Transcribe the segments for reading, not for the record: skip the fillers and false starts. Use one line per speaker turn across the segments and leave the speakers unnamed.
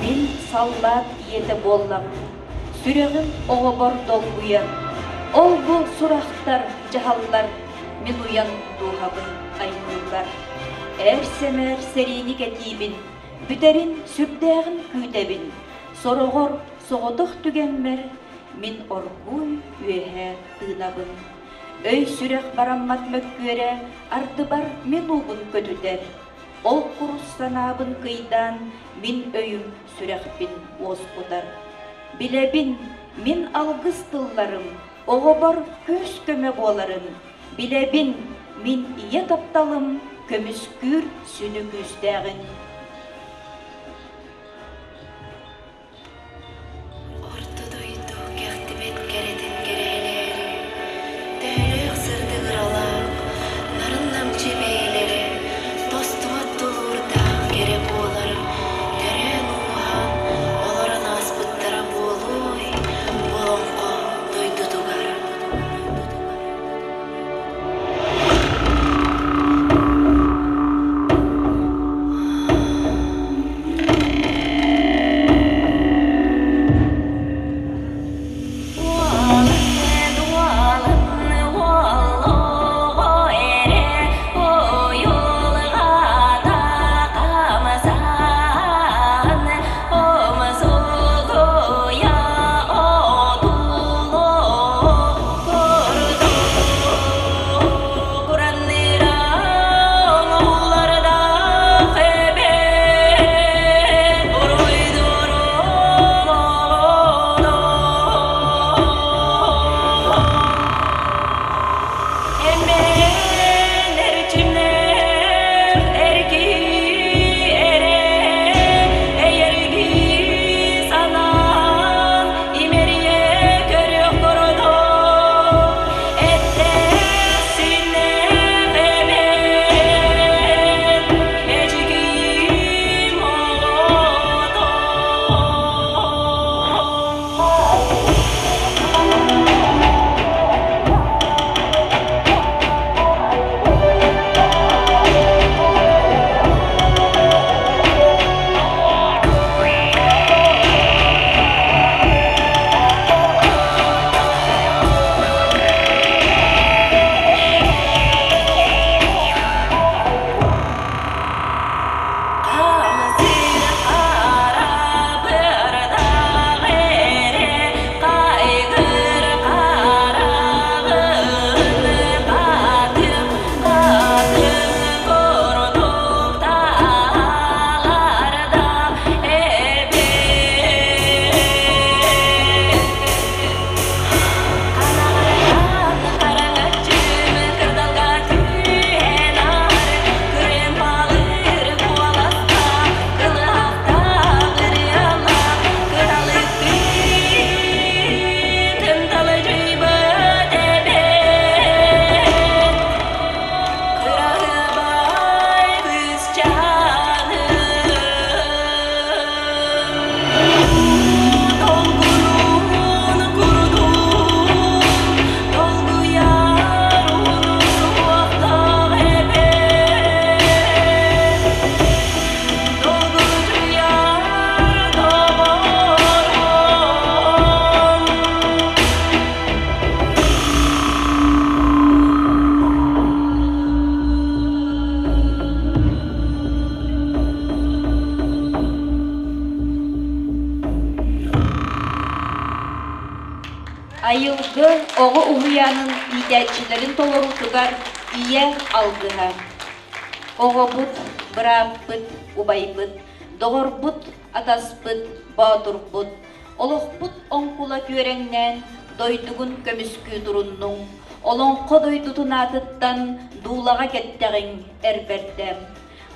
Мен саллат еті боллам, сүрегім оғыбор долгуя. Ол бұл сұрақтар, жағаллар, мен уян туғабын айнылар. Әрсемер серейні кәтейбін, бүтерін сүрдәғін күйтәбін. Сорығыр соғытық түгенмер, мен оргуй үйәе тынабын. Өй сүрек бараммат мөккөре, арты бар мен уғын көтүтер. Ол құрыс санабын кыйдан, мен өйім сүрекпін оз құдар. Білебін, мен алғыз тылларым, оғы бар көз көмі боларын. Білебін, мен ие тапталым, көміскүр сүні күздәғін. Айылғы оғы ұғыянын идәтчілерін толырутугар ие алғыға. Оғы бұд, бұрақ бұд, ұбай бұд, доғыр бұд, атас бұд, баутур бұд, олық бұд оңқула көреңнен дойдығын көміскü тұрынның, олонқы дойдутун атыттан дулаға кеттեղін әрбәрдәм.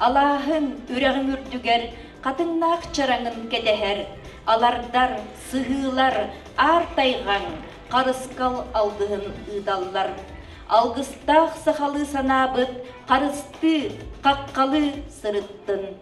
Алахын үрәғін үрдігер, қатыңнақ чараңын кәдәхәр, алардар, сығылар, артайған, қарыскал алдығын ұдаллар. Алғыстақ сақалы санабыд, қарысты, қаққалы сырыттын.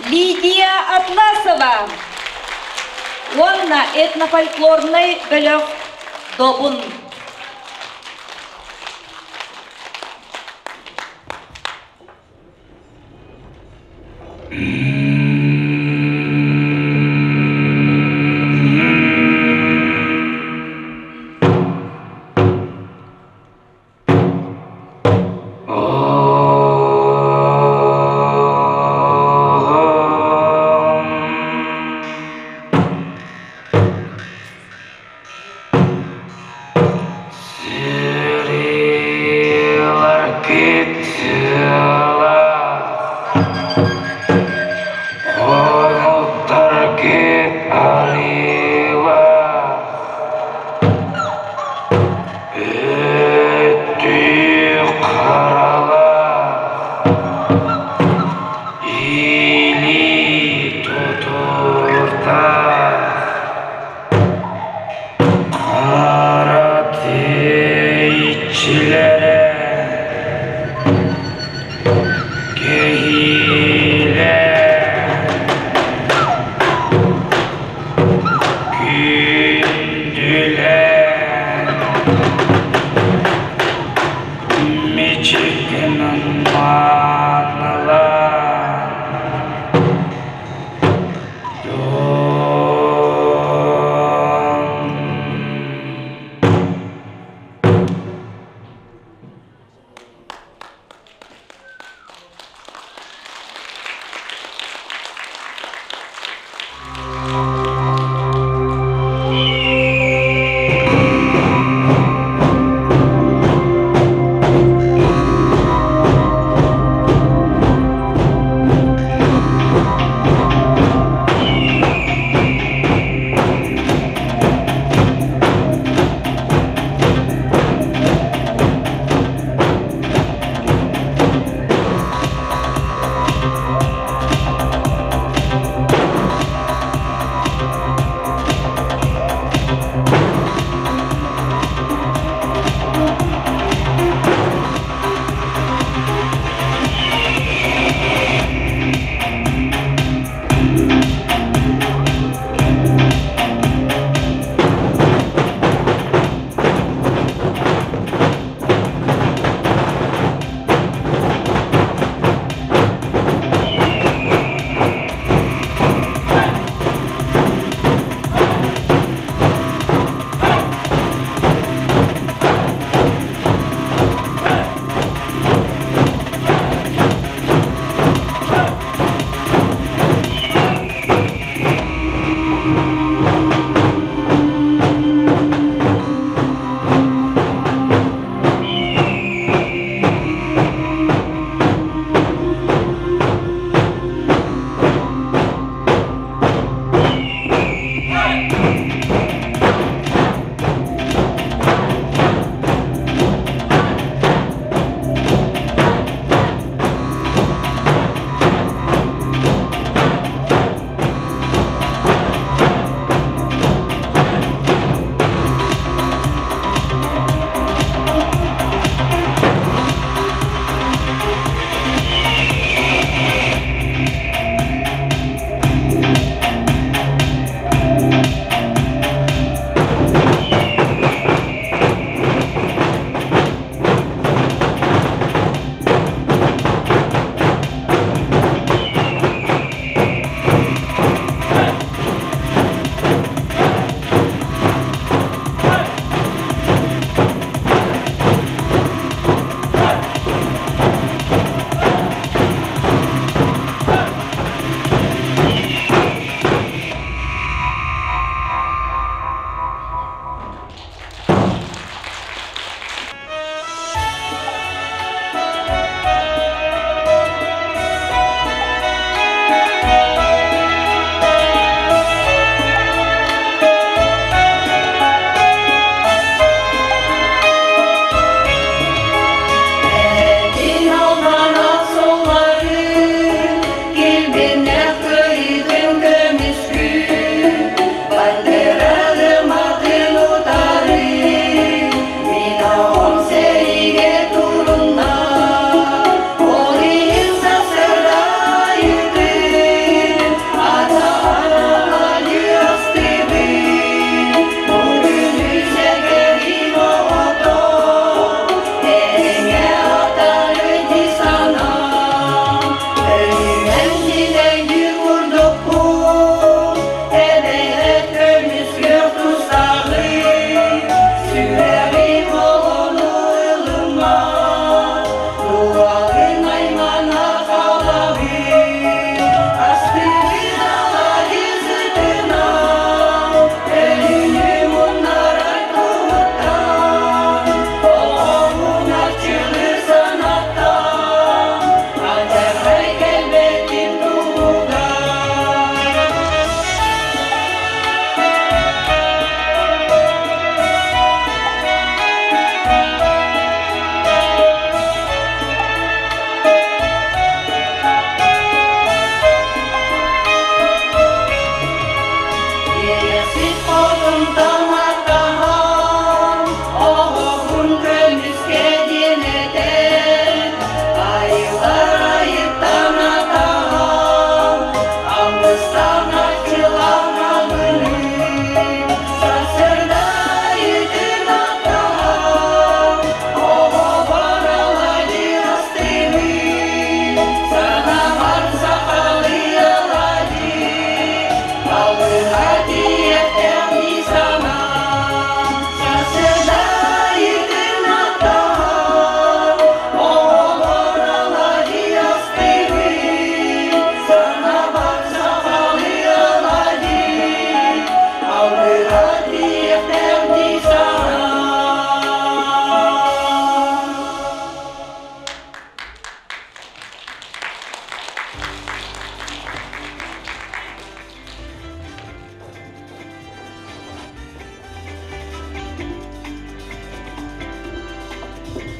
Лидия Атласова. Онна этнофольклорный бөлөк добун.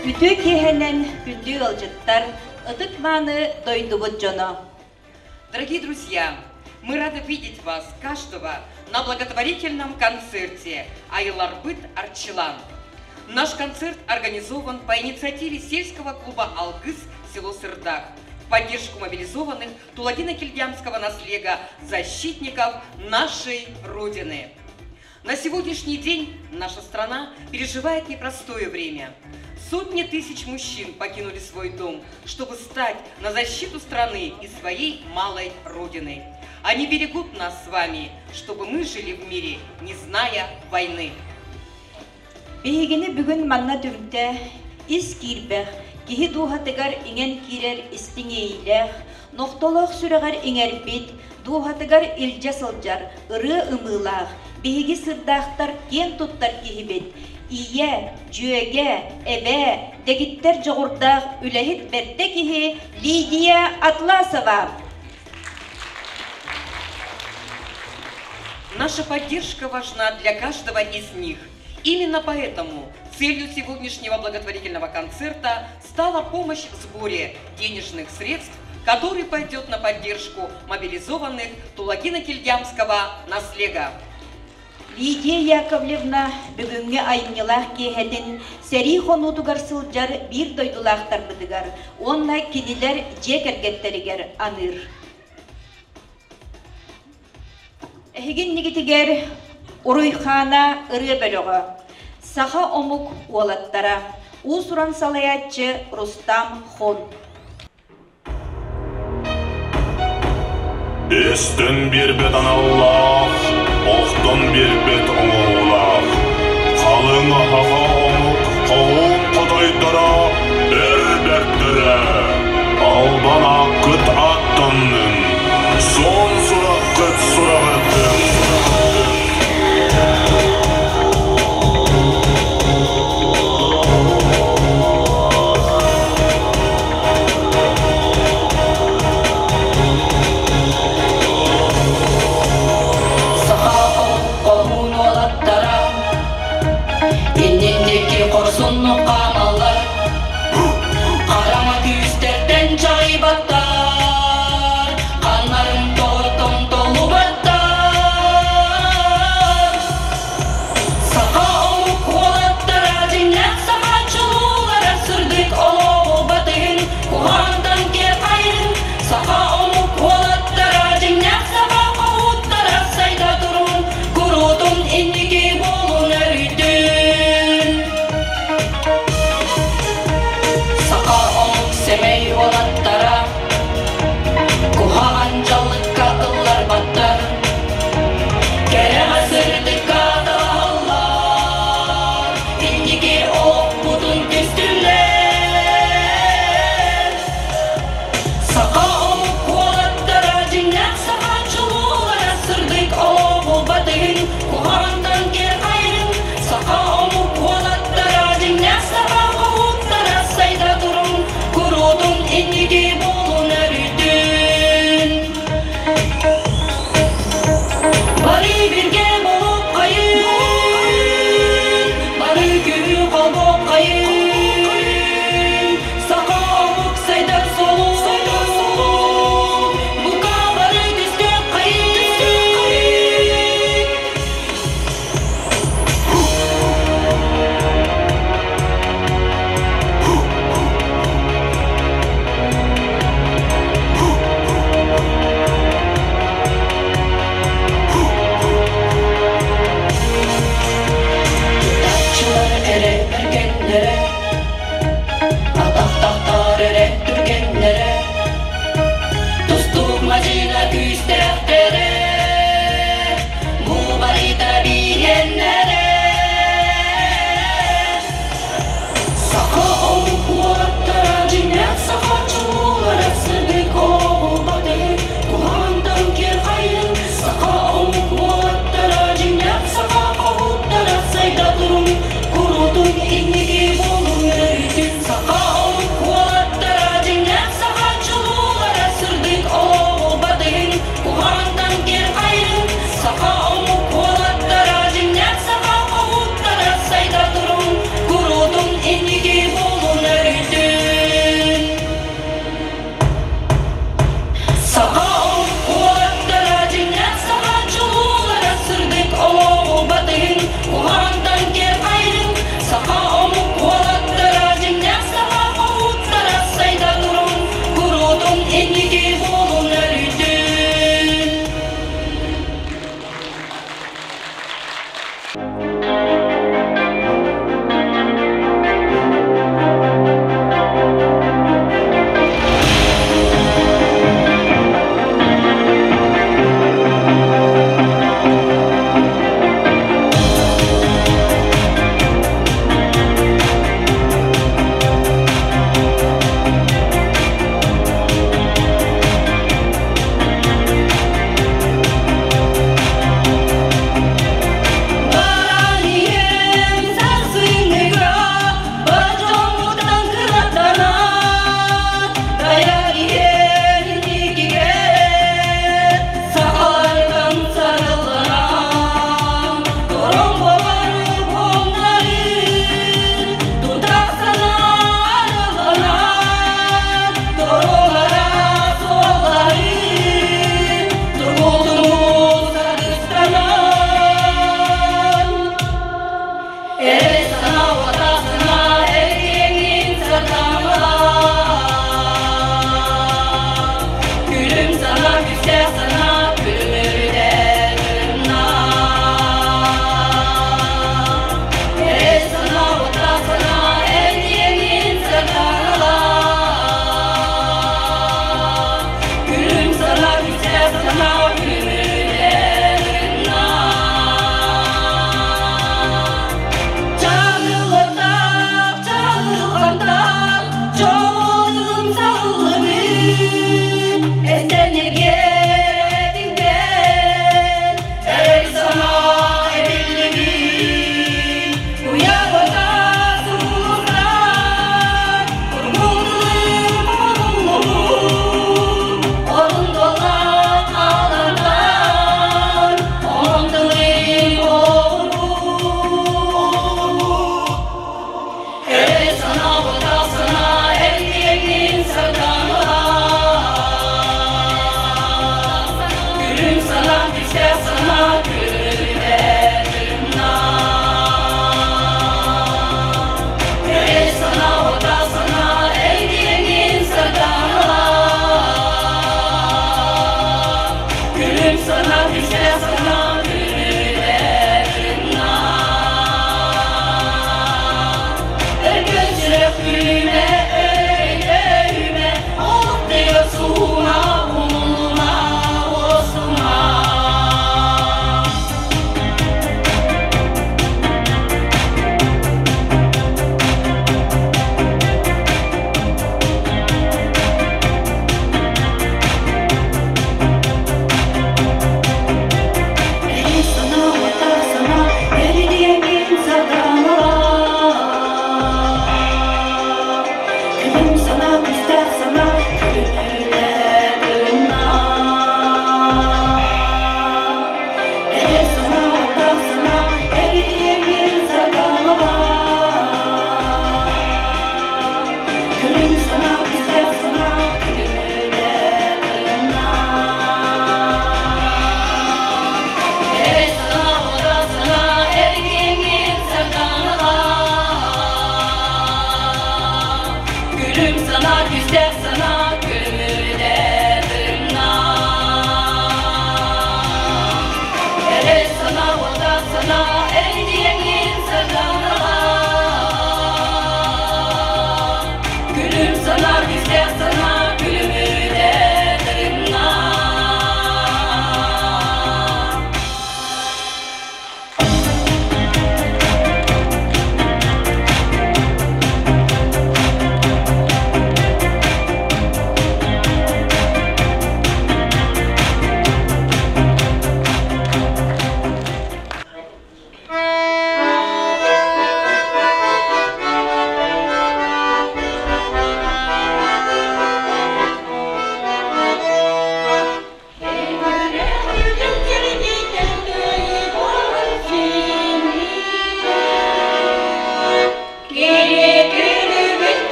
Күтө кехенен күндү алжыттар, ытык маны дойдубут жоно.
Дорогие друзья, мы рады видеть вас, каждого, на благотворительном концерте Айларбыт Арчилан. Наш концерт организован по инициативе сельского клуба «Алгыс» село Сырдах в поддержку мобилизованных Тулагино-Кильдямского наследия защитников нашей Родины. На сегодняшний день наша страна переживает непростое время. Сотни тысяч мужчин покинули свой дом, чтобы стать на защиту страны и своей малой Родины. Они берегут нас с вами, чтобы мы жили в мире, не зная войны.
Бейгini бүгін манна түрді ис кирбәх, кихи дуғатыгар ingen кирер истиңейләх, ноқтолық сүрәгәр иңер бит, дуғатыгар илжа сылжар, ыры ымылах, бейги сырдақтар кен туттар кихи бит, ие, жүйеге, эбе, дегиттер жоғырдақ үләхит бәрді кихи Лидия Атласова.
Наша поддержка важна для каждого из них. Именно поэтому целью сегодняшнего благотворительного концерта стала помощь в сборе денежных средств, который пойдет на поддержку мобилизованных Тулагино-Кильдямского наследия.
Лидия Яковлевна бүгінгі айнылақ кейхетін сәрі қонутугар сылжар бір дойдулақтар бұдығар, онна кеділер жекергеттерігер аныр. Әхеген негетігер Уруйхана ыры бөлігі, саха омук уалаттара, усуран салаятчы Рустам Хон.
Естін бір бет аналлах, оқтын бір бет оңылах, қалың ахаға омук, қауым қадайдара, бір-бірдірі, албана күт аттынның, сон сұрақ күт сұрақ өттің.
Korsunlu kamalar, karama küsterden çay batar, kanların tortum dolu batar. Saka omuk olatlara, cinnet saka çululara, sırdık olu batın, kuhandan kefayın. Saka omuk olatlara, cinnet saka kavutlara, sayda durun, kurutun indiki bolun eridin. Semey olattara, kuhan çallıkka ıllar battar, kere hasırdıkka dağlar, indiki olup budun küstüller. Saka omuk olattara, cinnet saka çululara, sırdık olup batın, kuhandan ker ayrın. Saka omuk olattara, cinnet saka kavutlara, sayda durun, kurudun indiki bolun eridin. Bari birge bolup kayın, bari köyü kalbop kayın. Saka omuk sayda solun, buka bari düzde kayın.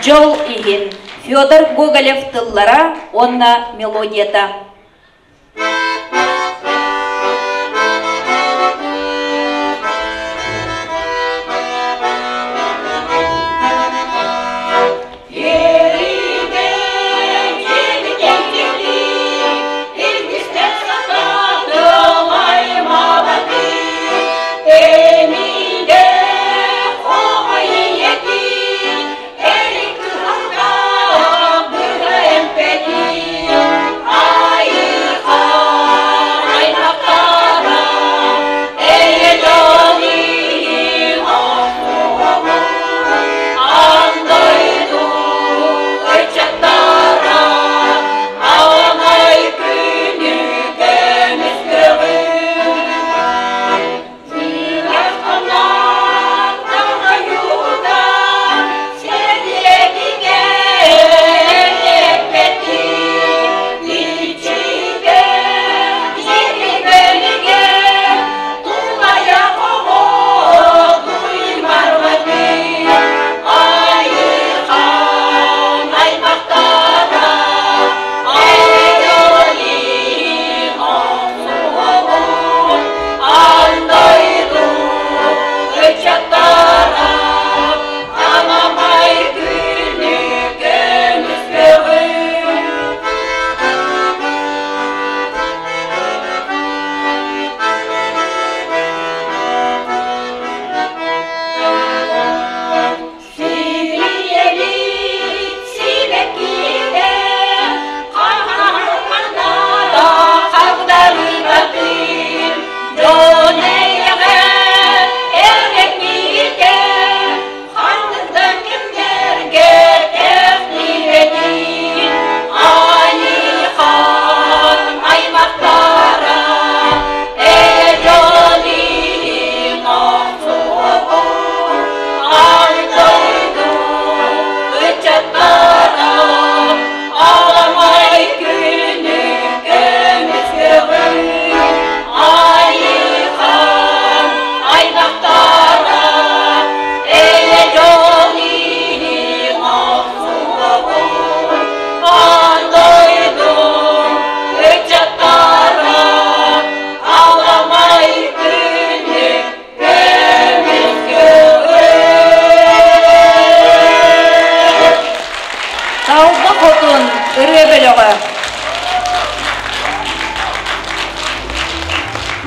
жол игин Федор Гоголев тыллара онна мелодията.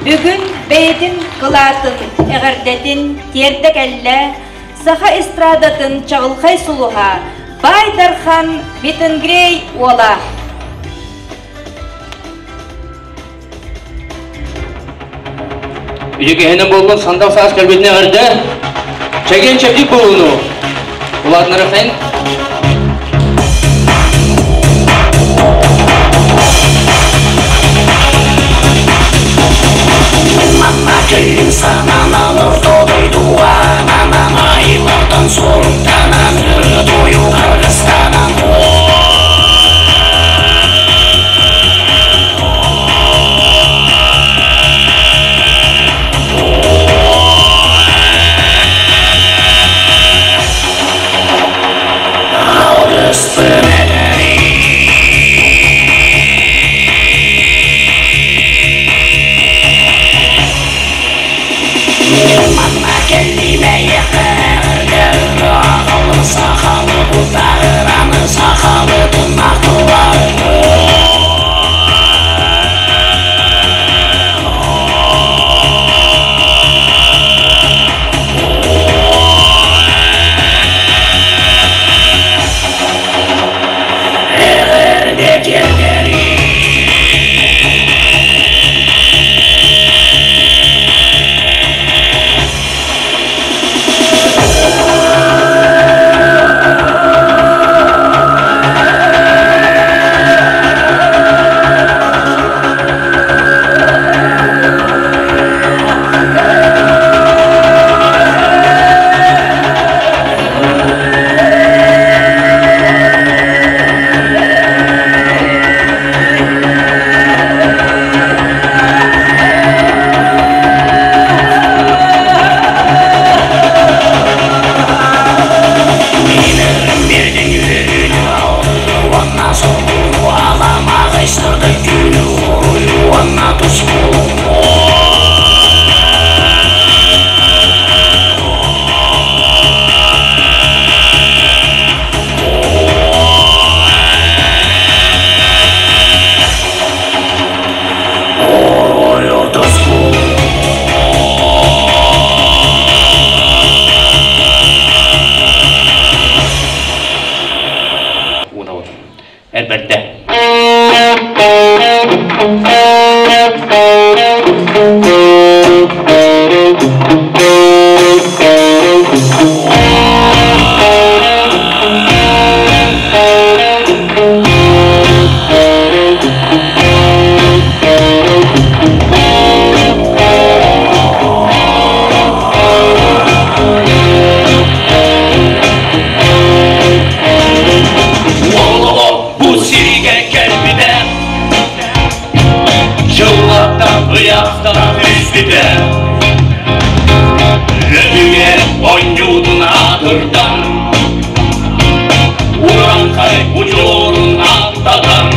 Бүгін бейдін қылатын, әғірдетін, тердік әлі, саха эстрадатын чағылқай сұлуға, Байдархан Бетінгрей ола.
Үйекенің болуын сандақ сағыз кәлбетіне ғырды, чәген чәптік болуыну. Бұладын рахайн.
Мама келін санан алыр тодай дуа, Мамам айлардан соңтанан үрі тойу Қырғызстанан. аяқтан үстіде Өтіге ойнудың адырдан Уранқай ұжырын аттадан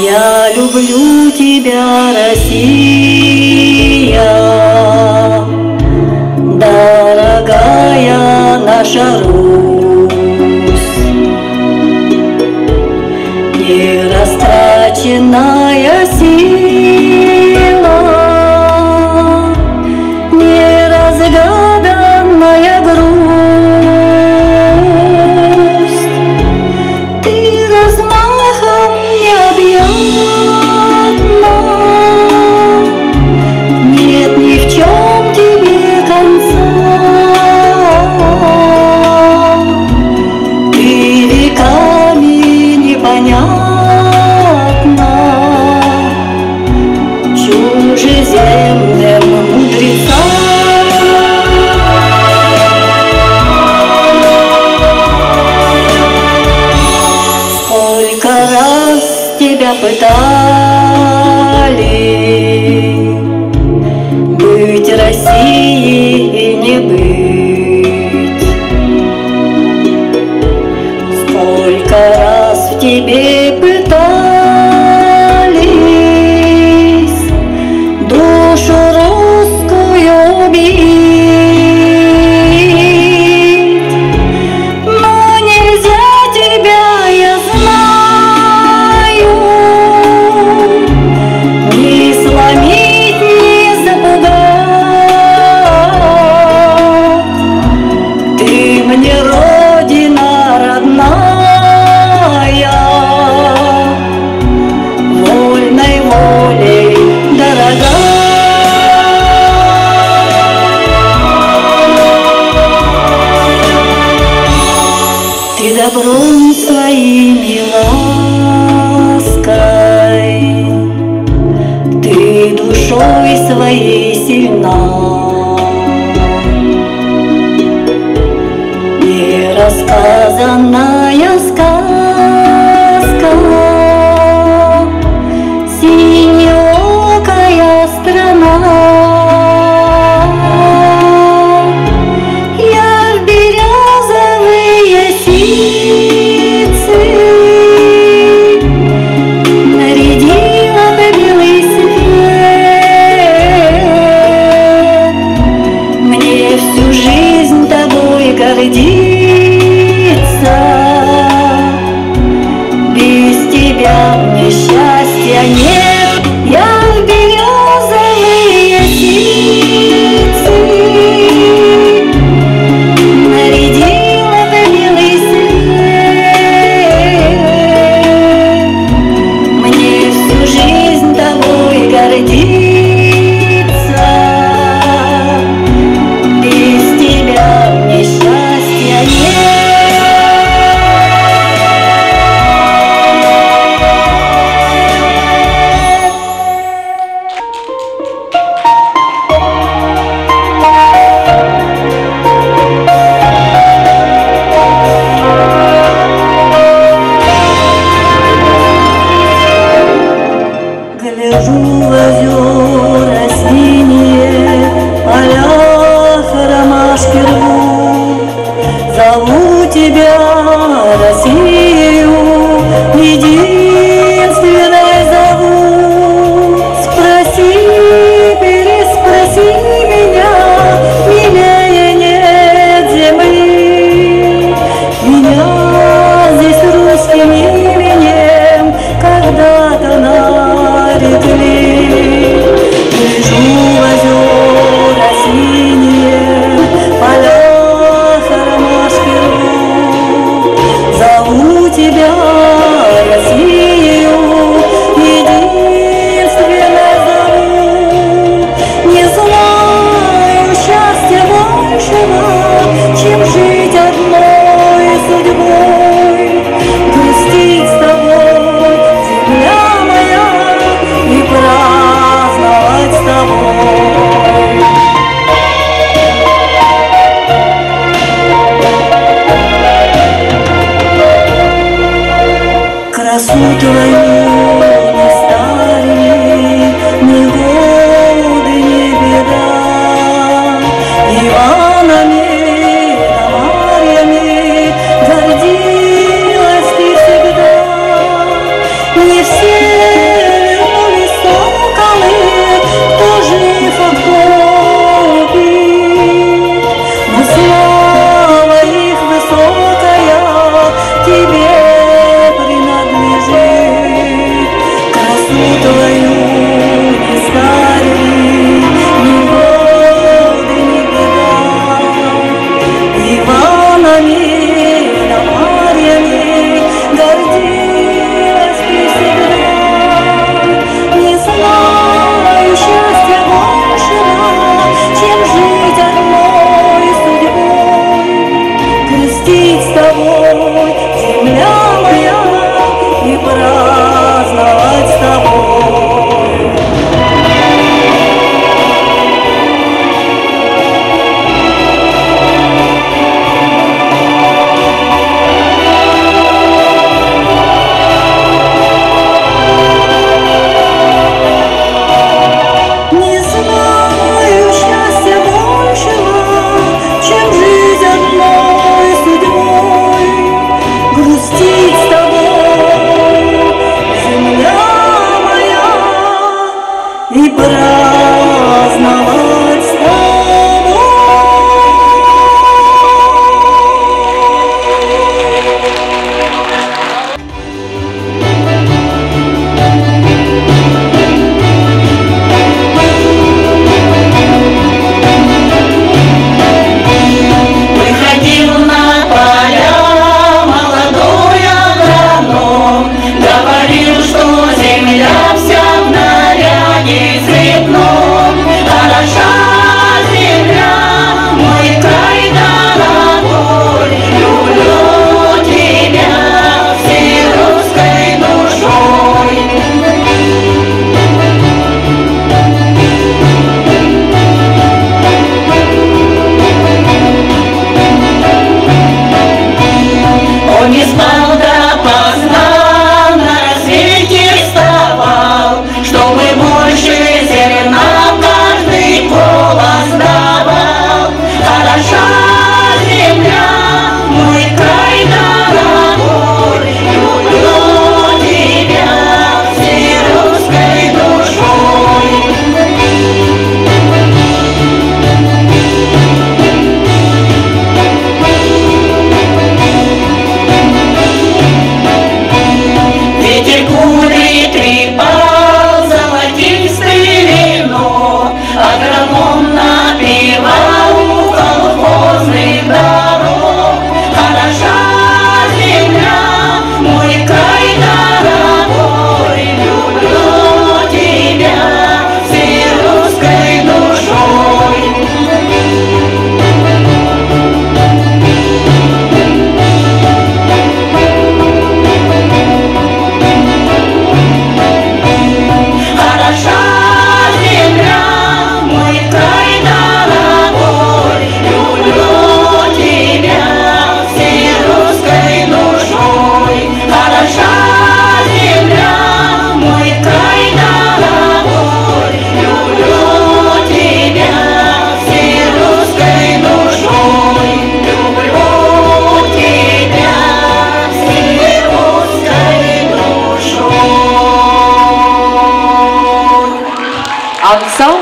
Я люблю тебя, Россия, дорогая наша Русь, нерастраченная сила, неразгаданная грусть, ты размахом необъятна, нет ни в чем тебе конца, ты веками непонятна чужеземным мудрецам. Сколько раз тебя пытали быть Россией и не быть, сколько раз в тебе пытались душу русскую убить, но нельзя тебя, я знаю, ни сломить, ни запугать. Ты мне родина родная, вольной волей дорога. Ты добром своим и лаской, ты душой своей сильна, нерассказанная сказка, синеокая страна.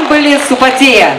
ансамбле «Супотея».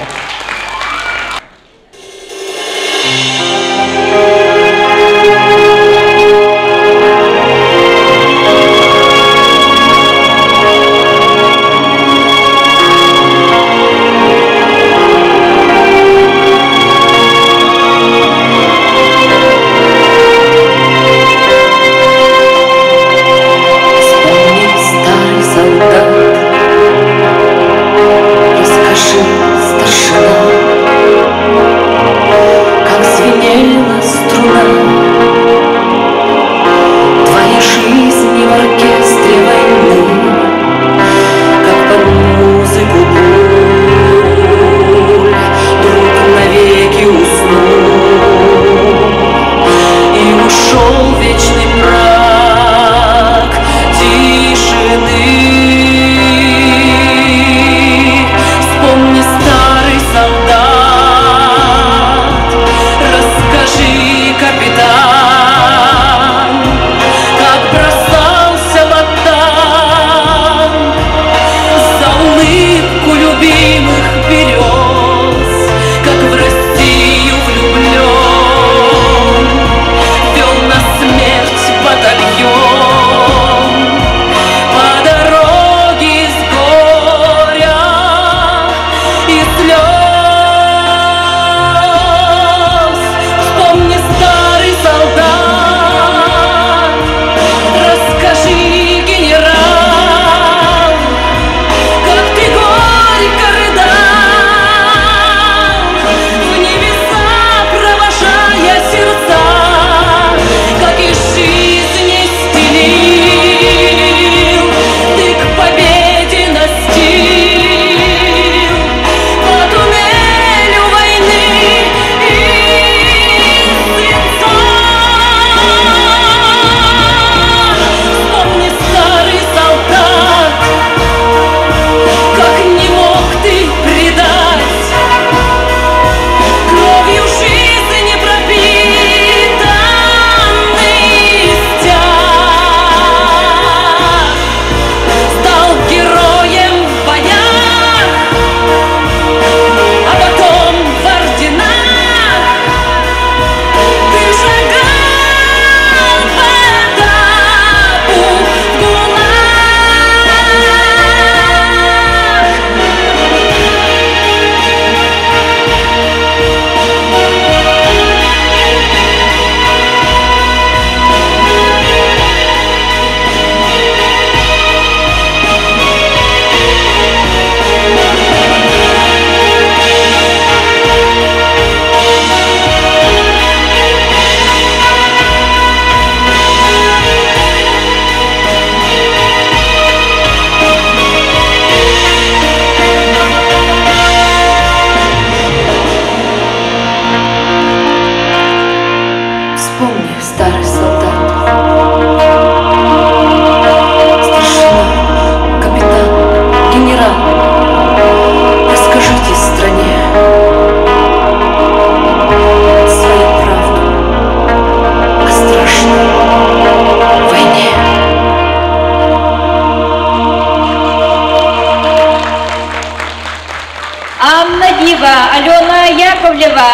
Алена Яковлева.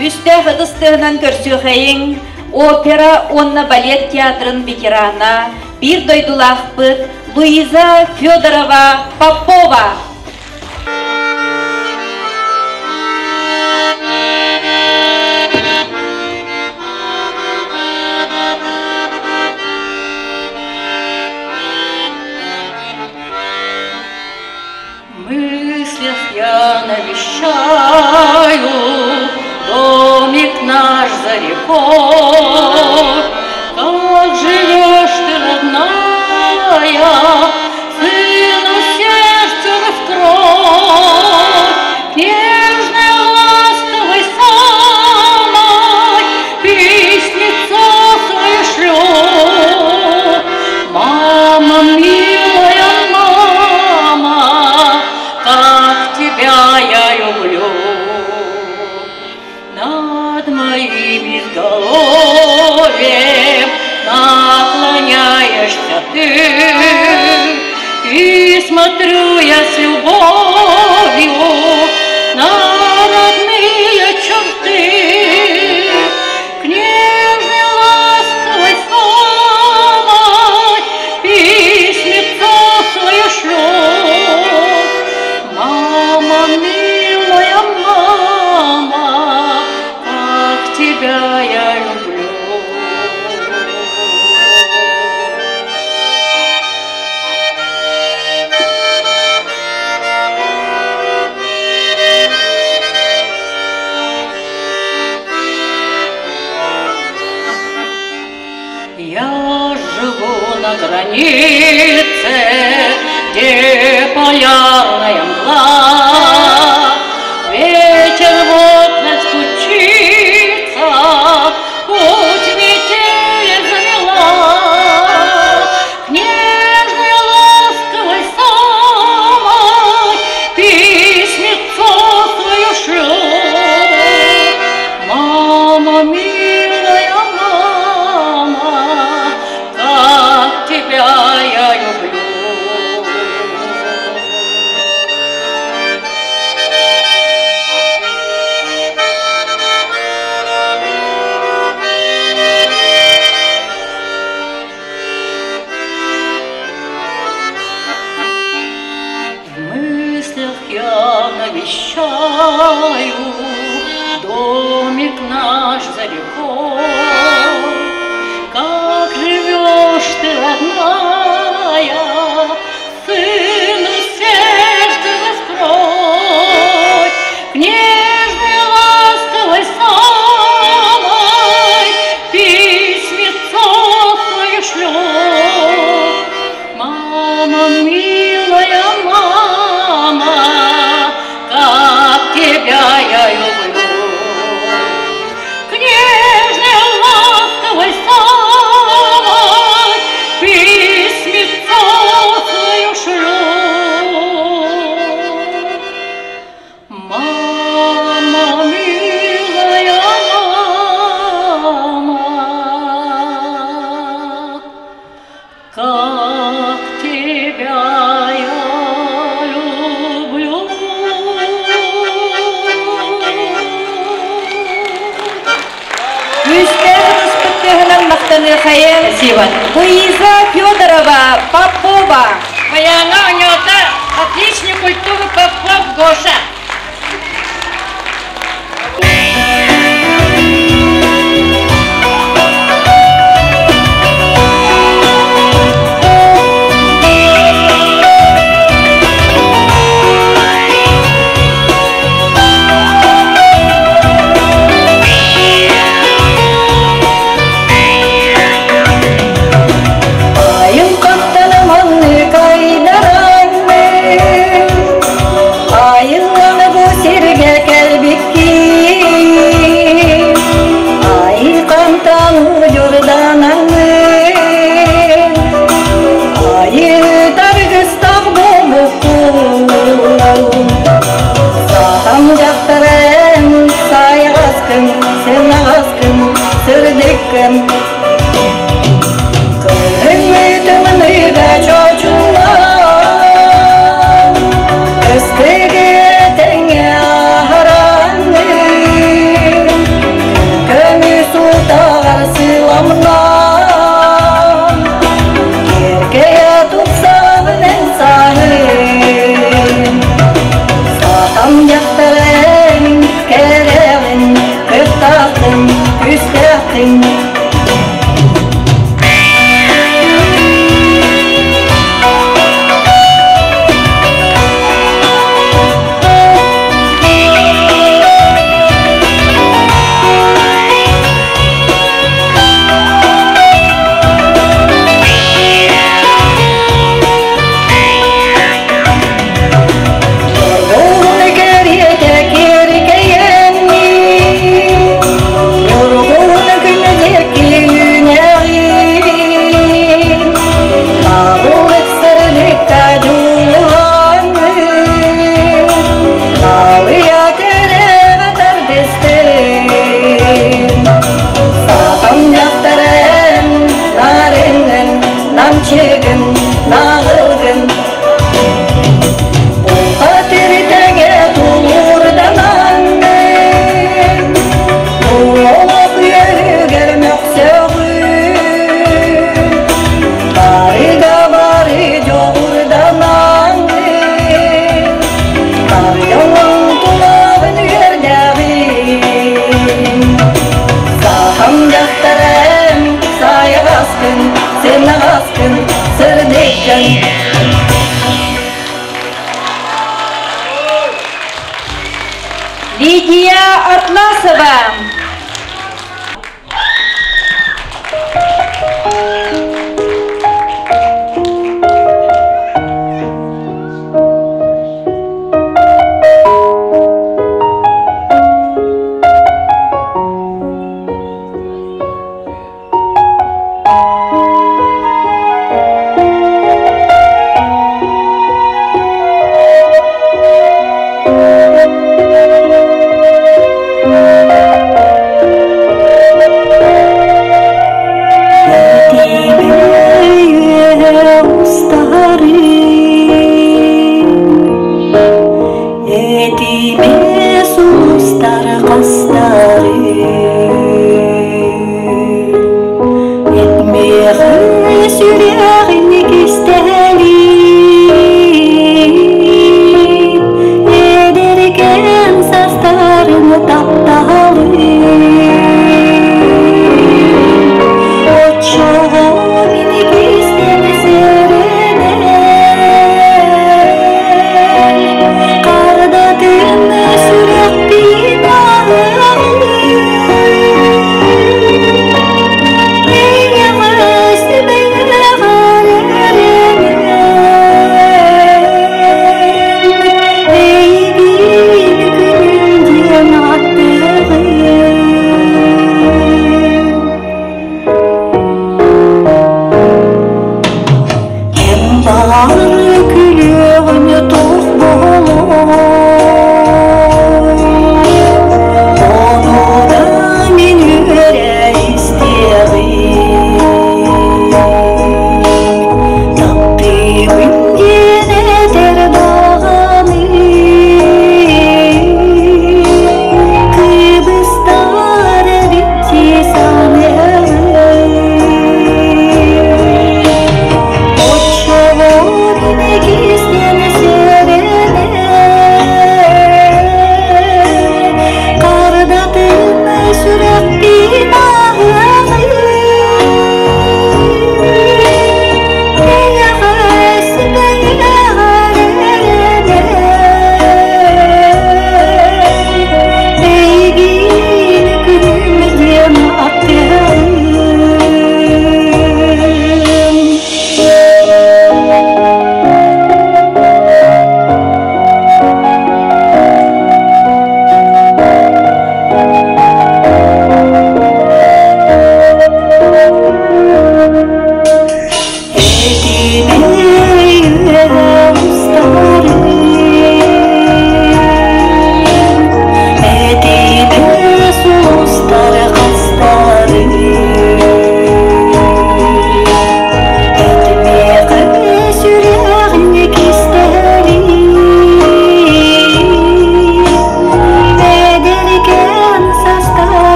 Үстә хыдыстыгынан көрсөйін опера онна балет театрын ветерана, бир дойдулақпыт Луиза Федорова Попова.
Я навещаю домик наш за рекой. Как живешь ты, родная, сыну сердцу раскрой. Нежной, ласковой самой песницу свою шлю. Мама, милая мама, как тебя я люблю. Над моим изголовьем с любовью на родные черты, к нежной ласковой самой письмецо свое шлет. Мама, милая мама, как тебя я люблю. Я живу на границе, где полярная мгла, ветер в окна стучится, путь метели замела, к нежной ласковой самой письмецо свое шлет. Мама, милая мама, как тебя я люблю. В мыслях я навещаю домик наш за рекой. Как живешь ты, родная, сыну сердце раскрой, к нежной ласковой самой письмецо свое шлет. Мама, милая мама, как тебя я люблю. К нежной ласковой самой письмецо свое шлет. Мама, милая мама, как тебя я люблю.
Müjdelerimiz kutluğundan maqtanır hayal.
Спасибо.
Луиза Федорова, Попова.
Моя нанята, отличник культуры Попов Гоша.
Ayın kaptanımın kaynaranı, ayın bu sirge kelbikki, ay kantanı jordananı, ay dargıstak bobukku, saham jaktaren saya askın, sen askın, sırdıkkın. Ümitimini çocuğum, üstüge haranı, kömür tutar sılamdan, erkeğe tutsam ben sahip. Saham yaktaren, kerevin, kırtaktın, küstektin.
Лидия Атласова.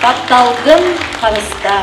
Тапталгын қарыста.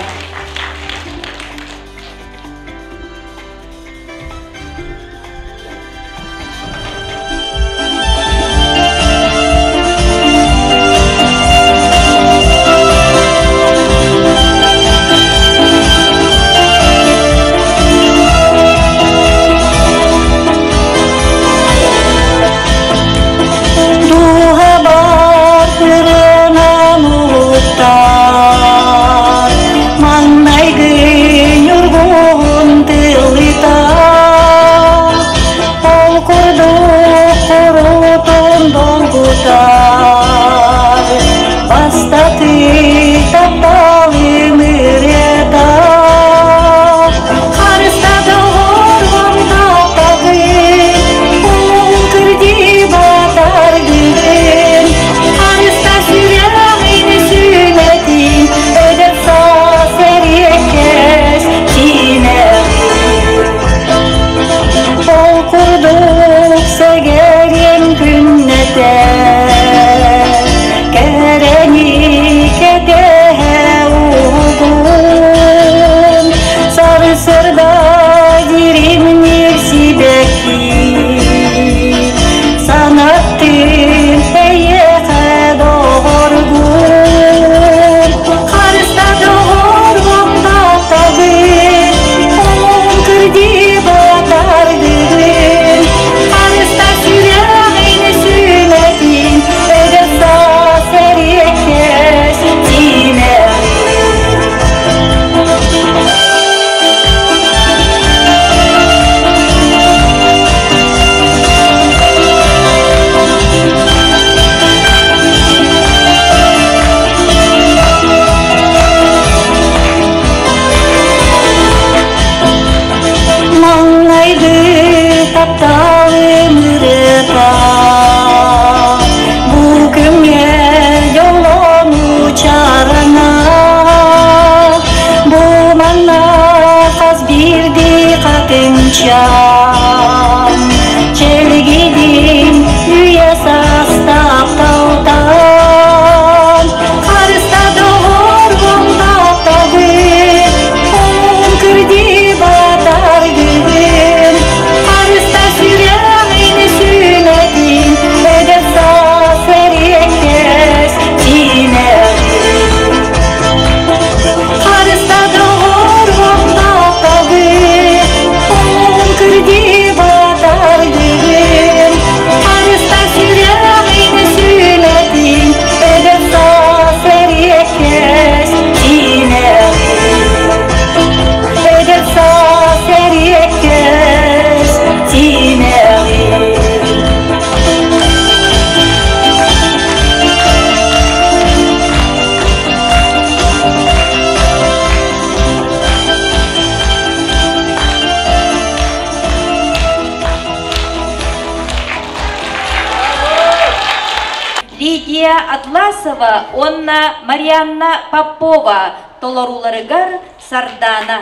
Лидия Атласова, онна Марианна Попова, толоруларыгар Сардана.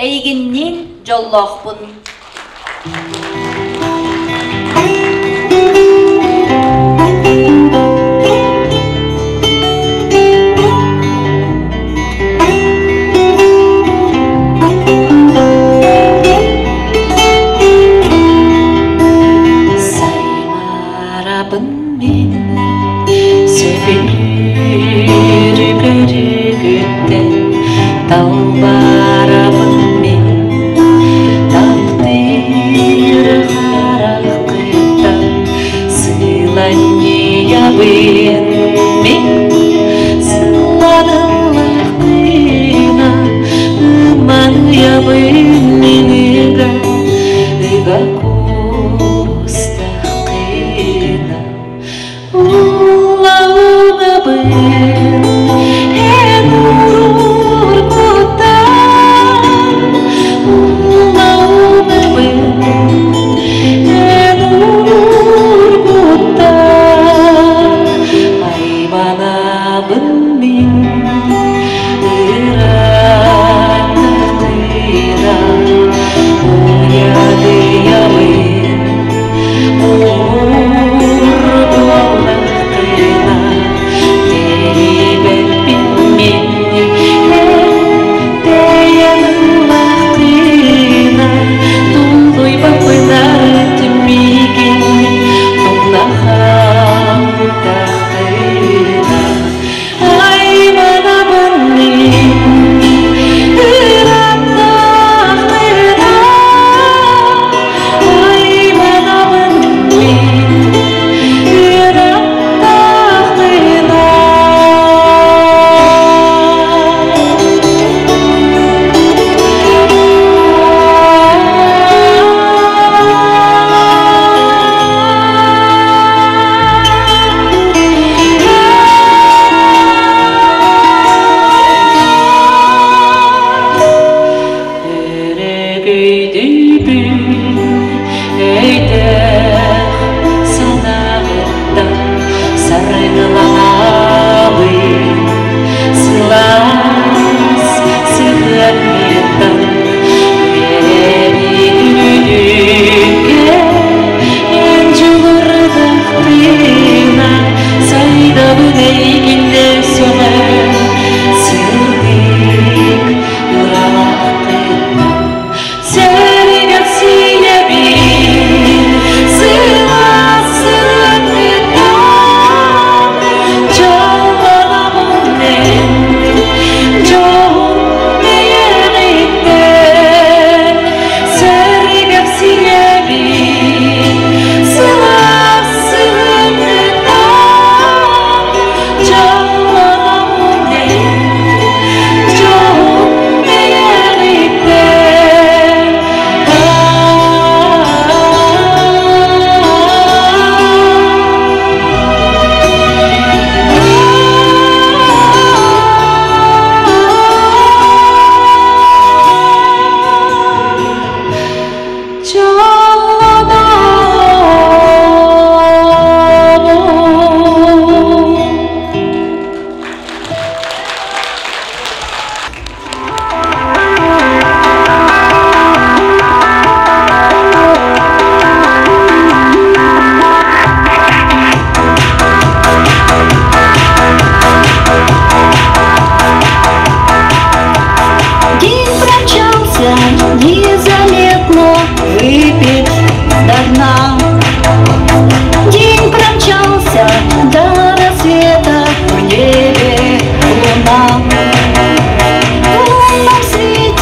Эйгиннин жоллохпун.
Саймарабын мен сөбір күрігіттен Талбарабын мен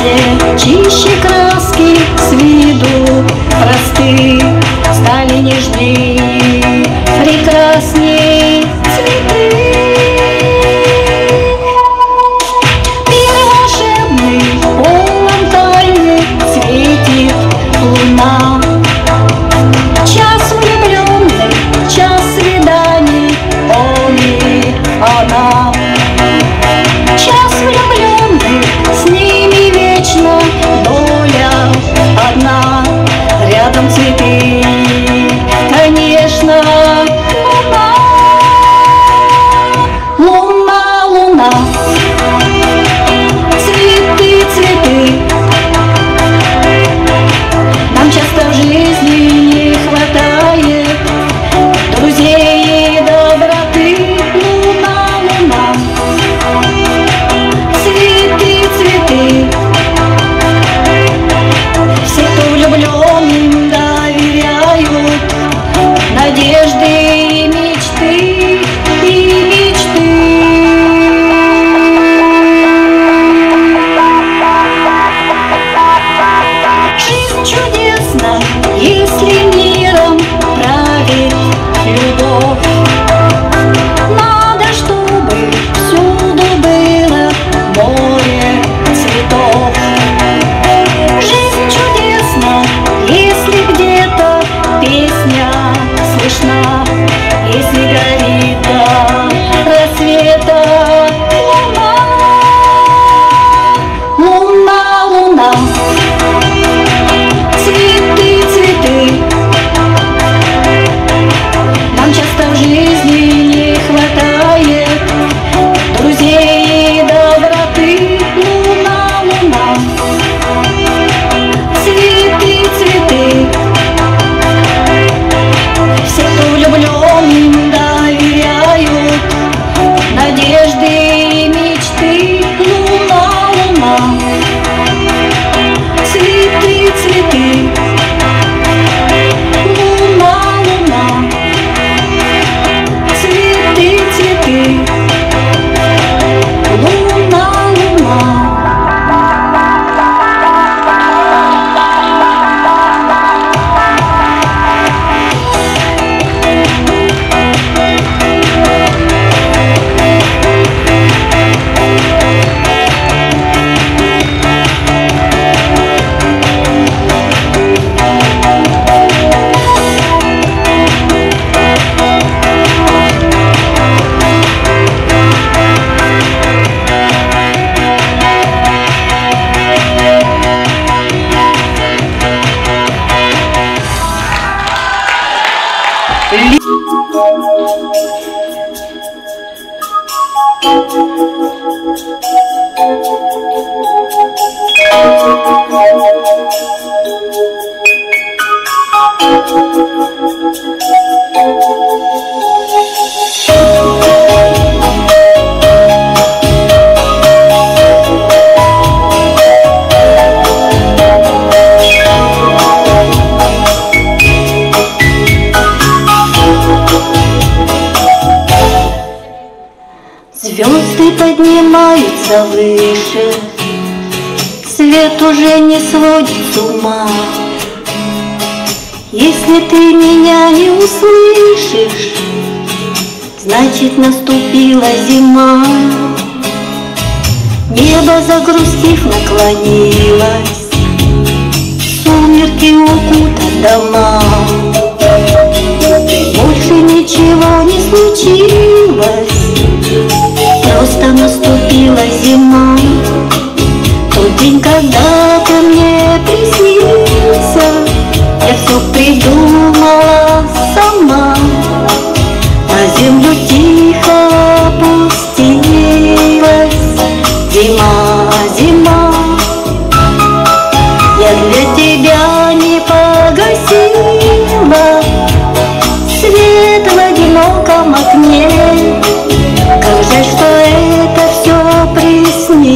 песне чище краски, с виду просты стали нежней, прекрасней цветы. Мир волшебный, полон тайны, светит луна. Час влюбленных, час свиданий, он и она. Час влюбленных, с ними вечно доля одна. Рядом цветы, конечно, луна. Луна, луна, цветы, цветы. Нам часто в жизни не хватает друзей и доброты. Луна, луна, цветы, цветы. Все, кто влюблен, им доверяют надежды и мечты, и мечты. Жизнь чудесна, если миром правит любовь. Надо, чтобы всюду было море цветов. Жизнь чудесна, если где-то песня слышна, если горит до рассвета луна. Луна, луна, цветы, цветы. Нам часто в жизни не хватает друзей и доброты. Луна, луна, цветы, цветы. Все, кто влюблен, им доверяют надежды и мечты. Луна, луна, цветы, цветы. Луна, луна, цветы, цветы. Луна, луна. Звезды поднимаются выше, свет уже не сводит с ума. Если ты меня не услышишь, значит наступила зима. Небо, загрустив, наклонилось, сумерки укутат дома. Больше ничего не случилось, просто наступила зима. Тот день, когда ты мне приснился, я все придумала сама. На землю тихо опустилась зима, зима. Я для тебя не погасила свет в одиноком окне. Как жаль, что это все приснилось.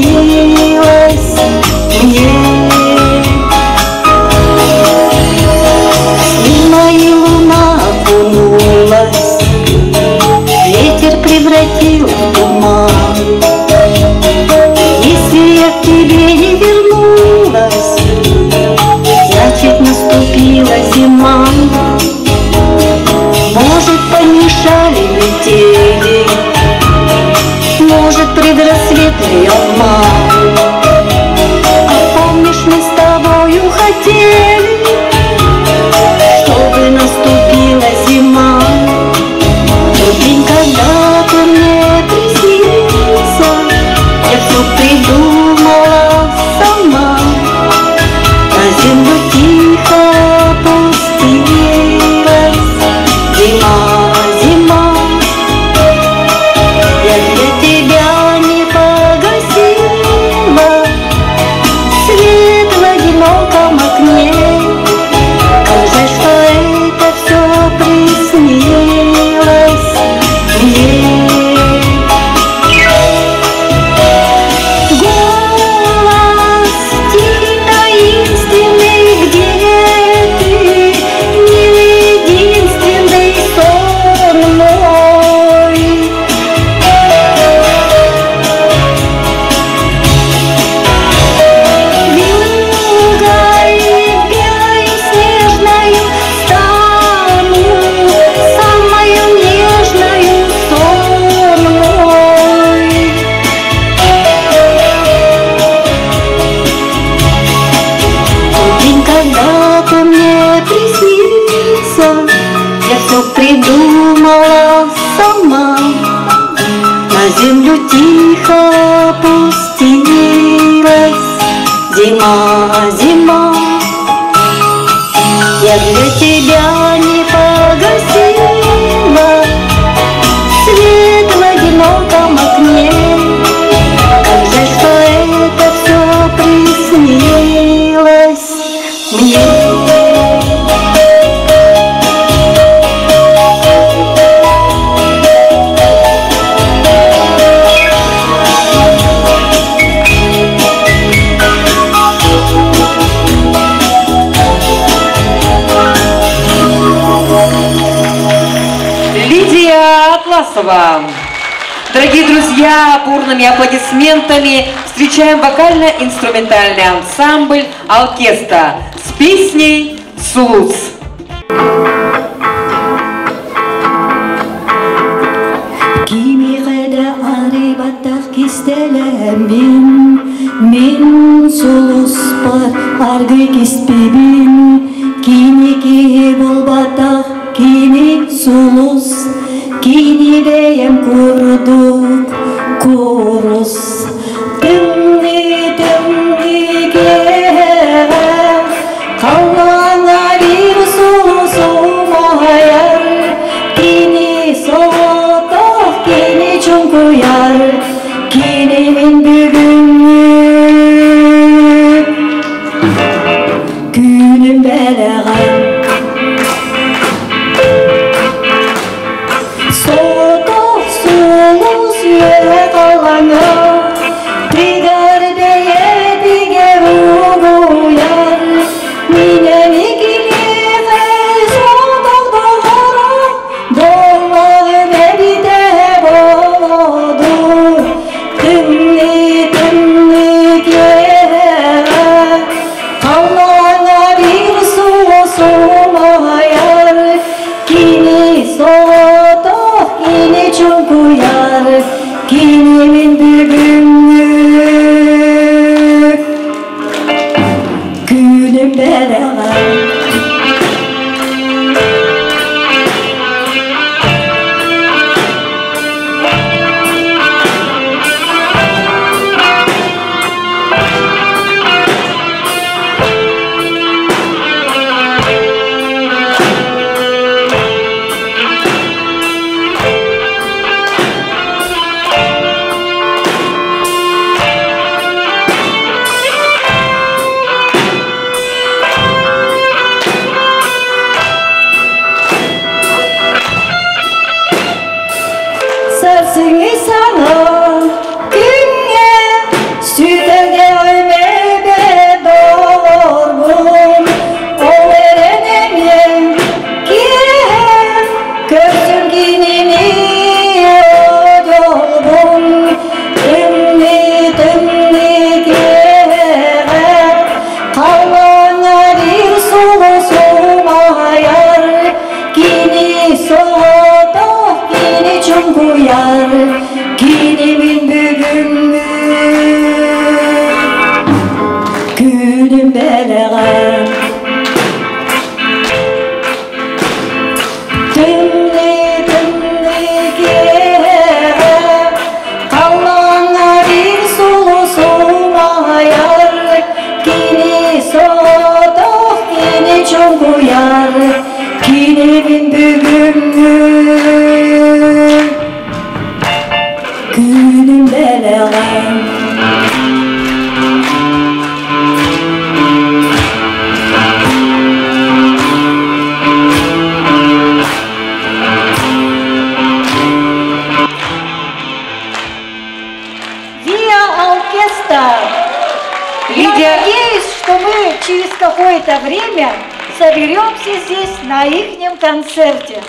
все придумала сама. На землю тихо опустилась зима, зима. Я для тебя не погасила свет в одиноком окне. Как жаль, что это все приснилось мне. Голос тихий, таинственный, где ты? Не единственный сон мой. Вьюгой белой снежною стану, самою нежною сон мой. Тот день, когда ты мне приснился, я все придумала сама. На землю тихо опустилась зима, зима. Я для тебя не погасила свет в одиноком окне. Как жаль, что это все приснилось мне.
Лидия Атласова. Дорогие друзья, бурными аплодисментами встречаем вокально-инструментальный ансамбль «Алкеста» с песней «Сулус».
Кимиғада арибаттақ кестелемін, мен сұлус бар арғы кеспебін. Кинеке болбаттақ кини сұлус, кини дейім көрдік көріс. Түмне кеғем, қалғана бір сұлусым аяр. Кини соғытақ, кини чон көяр, кини мен бүгінгі күнім бәліғай. Soğuk sulus ye kalan
Я надеюсь, что мы через какое-то время соберемся здесь на ихнем концерте.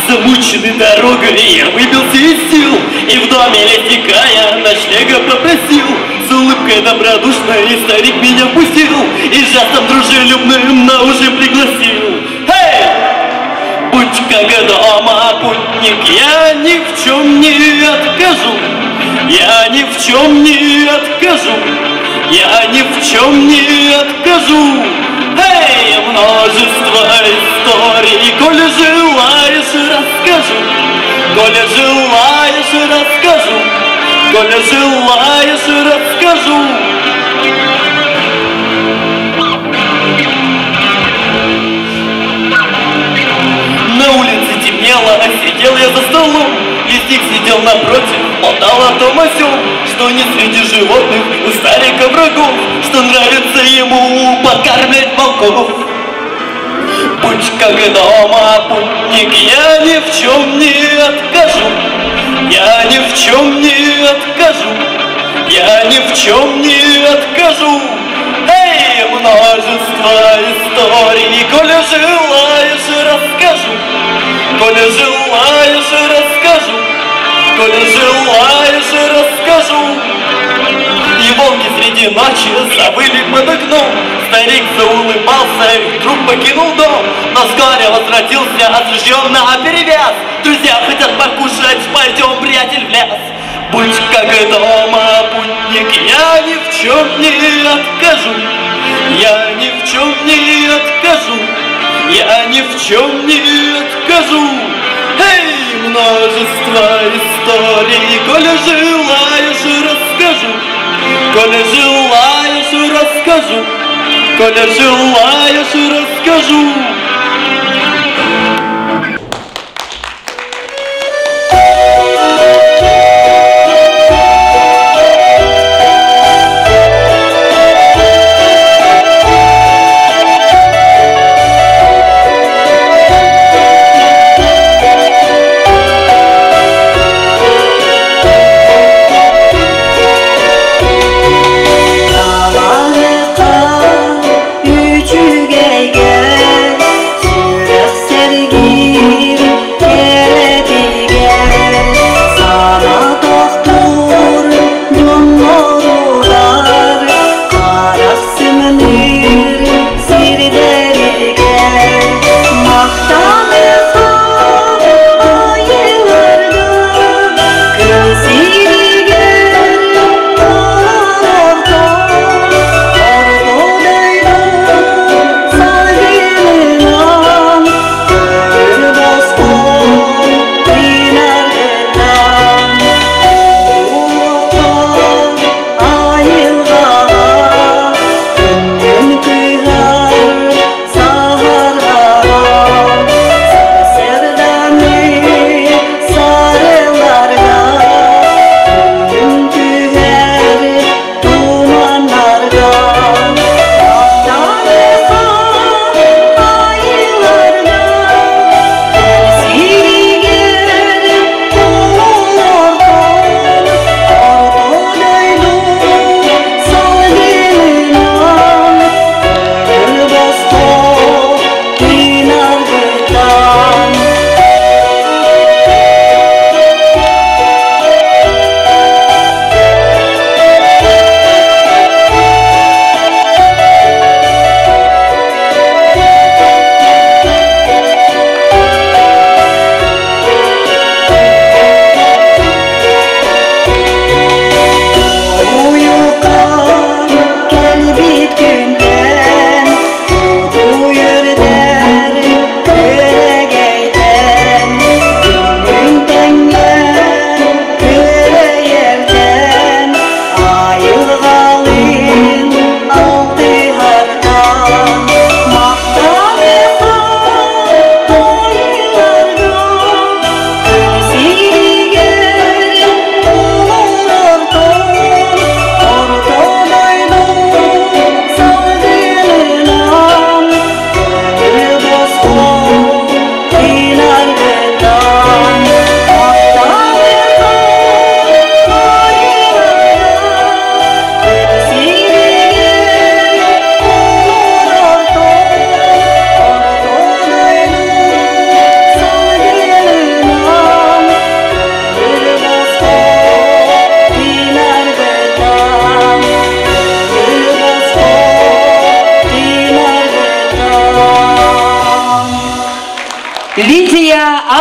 Замученный дорогой я выбился из сил, и в доме летикая ночлега попросил. С улыбкой добродушной старик меня впустил и жестом дружелюбным на ужин пригласил. Эй! Будь как дома, путник, я ни в чем не откажу. Я ни в чем не откажу. Я ни в чем не откажу. Эй, множество историй, коли желаешь, расскажу. Коли желаешь, расскажу. Коли желаешь, расскажу. На улице темнело, сидел я за столом. Лесник сидел напротив, болтал о том о сём, что не среди животных у старика врагов, что нравится ему подкармливать волков. Будь как дома, путник, я ни в чем не откажу. Я ни в чем не откажу. Я ни в чем не откажу. Эй, множество историй, коли желаешь, расскажу. Коли желаешь, расскажу. Коли желаешь, расскажу. И волки среди ночи завыли под окном. Старик заулыбался и вдруг покинул дом, но вскоре возвратился с ружьем наперевес. Друзья хотят покушать, пойдем, приятель, в лес. Будь как дома, путник, я ни в чем не откажу. Я ни в чем не откажу. Я ни в чем не откажу. Эй, множество историй, коли желаешь, расскажу. Коли желаешь, расскажу. Коли желаешь, расскажу.
Küçük egen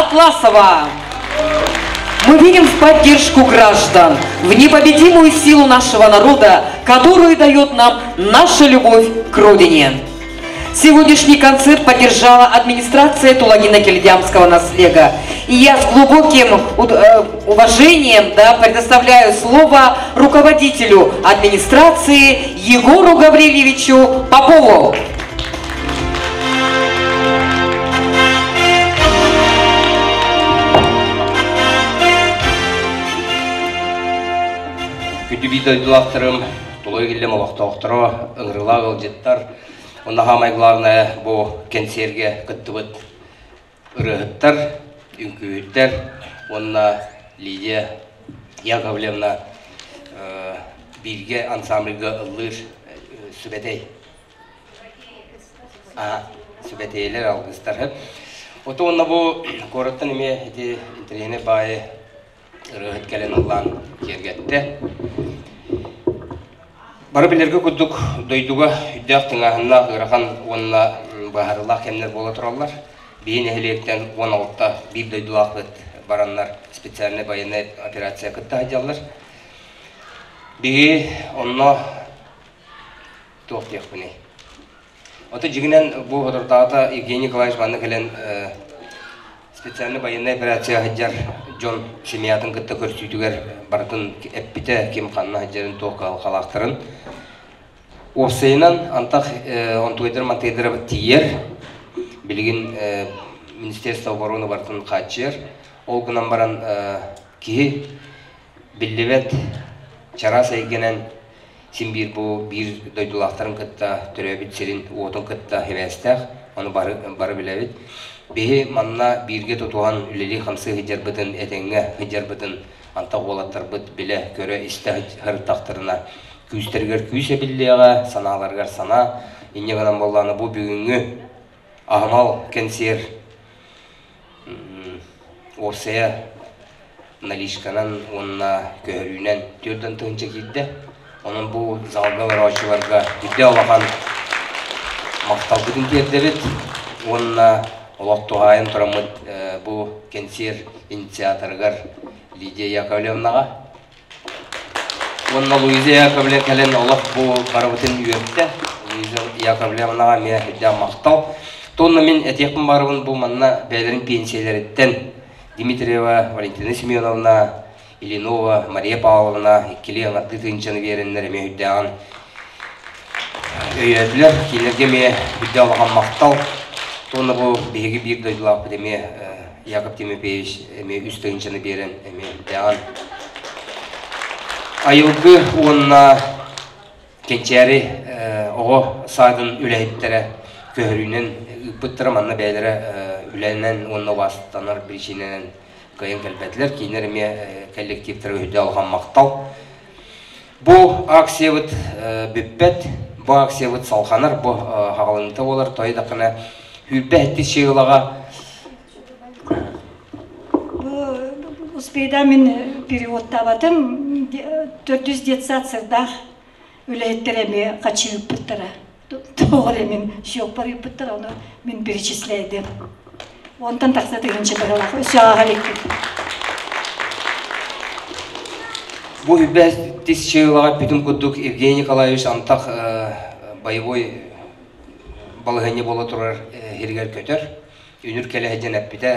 Атласова. Мы верим в поддержку граждан, в непобедимую силу нашего народа, которую дает нам наша любовь к Родине. Сегодняшний концерт поддержала администрация Тулагина-Кельдямского наслега. И я с глубоким уважением предоставляю слово руководителю администрации Егору Гаврилевичу Попову.
Видеодилавторым Тулагилем Олохтоохтро, Ыңрылагыл жеттар. Онда хамай главное бу кенсерге кыттыбыт ырыгыттар, үңкүйүттер. Онда Лидия Яковлевна бирге ансамбльга ылыр сүбетей. Сүбетейлер алгыстар. Ото онда бу короттан эме интерене бай ырыгыт келен улан кергетте. Бары билерге күддік дойдуға үддәк тыңағына ғырақан онына бағарылақ кемнер бола тұралар. Бейін әхілектен 16-та бір дойдулақ бұд баранлар специальный военный операция күтті айдалар. Бейі онына тоқтияқ бұны. Оты жігінен бұл ғыдырдағыда Евгений Николаевич Ванны кәлен специальный военный операция хаджар Джон Шемиятын күтті көрсүйдігер бардын әппіте кем қанына хаджарын тоққалы қалақтырын. Осыйынан антақ онтуайдыр мантайдыры тиер, білген Министерство обороны бартын қатшыр. Ол күнан баран ки білдевет чара сайгенен сен бір дойдулақтарын күтті түрәбіт серін отын күтті хевестәқ, оны бары білевет. Бейі манна бірге тұтуған үлелі қамсы хиджар бұдын әтенге хиджар бұдын антақ олаттар бұд біле көрі істі ғырттақтырына күйістергер күйісе білдеға, саналарғар сана, енне ғанан болғаны бұл бүгінгі ағымал кәнсер осыя налишканан онына көхірінен түрден тұғынша келді. Оның бұл залғалар ашыларға үдде алаған мақтал бүгін кердерет. Онына Олақтуғайын тұрамыд бұл кенсер инициаторғар Лидия Яковлевнаға. Онына Луиза Яковлев кәлін олақ бұл барыбытын үйетті. Луиза Яковлевнаға мен әдді мақтал. Тонна мен әтекпін барыбын бұл манна бәлерін пенсиялереттен Дмитриева, Валентина Семеновна, Ильинова, Мария Павловна, еккелі аңатты тыңчаны берінлер әме үддіған өйетілер. Кейлерге мен үдді алған мақтал. Тонна бұл бейгі бір дойдылақ бұд Яков Тимофеевич үстігіншіні берін дәған. Айылғы онына кенчәрі оғы сайдың үләйттері көхірінен бұттыры манна бәйлері үләйінен онына васыттанар біршінен қайын кәлбәтілер. Кейінер коллективтері өйді алған мақтал. Бұл акция бұд бүппәт, бұл акция бұд салқанар, бұл хағалыңты олар тойдақына Үлбәтті шеғылаға.
Успейда мен переводта батым 400 детсат сырдақ үләйттіреме қачылып бұттыра. Тоғылы мен шоқ бары бұттыра, оны мен перечислейдім. Онтан тақса тығыншы біралақ, өсі ағалектім.
Бұл үлбәтті шеғылаға бүтін күддік Евгений Николаевич антақ боевой балығыне бола тұрар хергер көтер. Үнір кәлі әден әппіде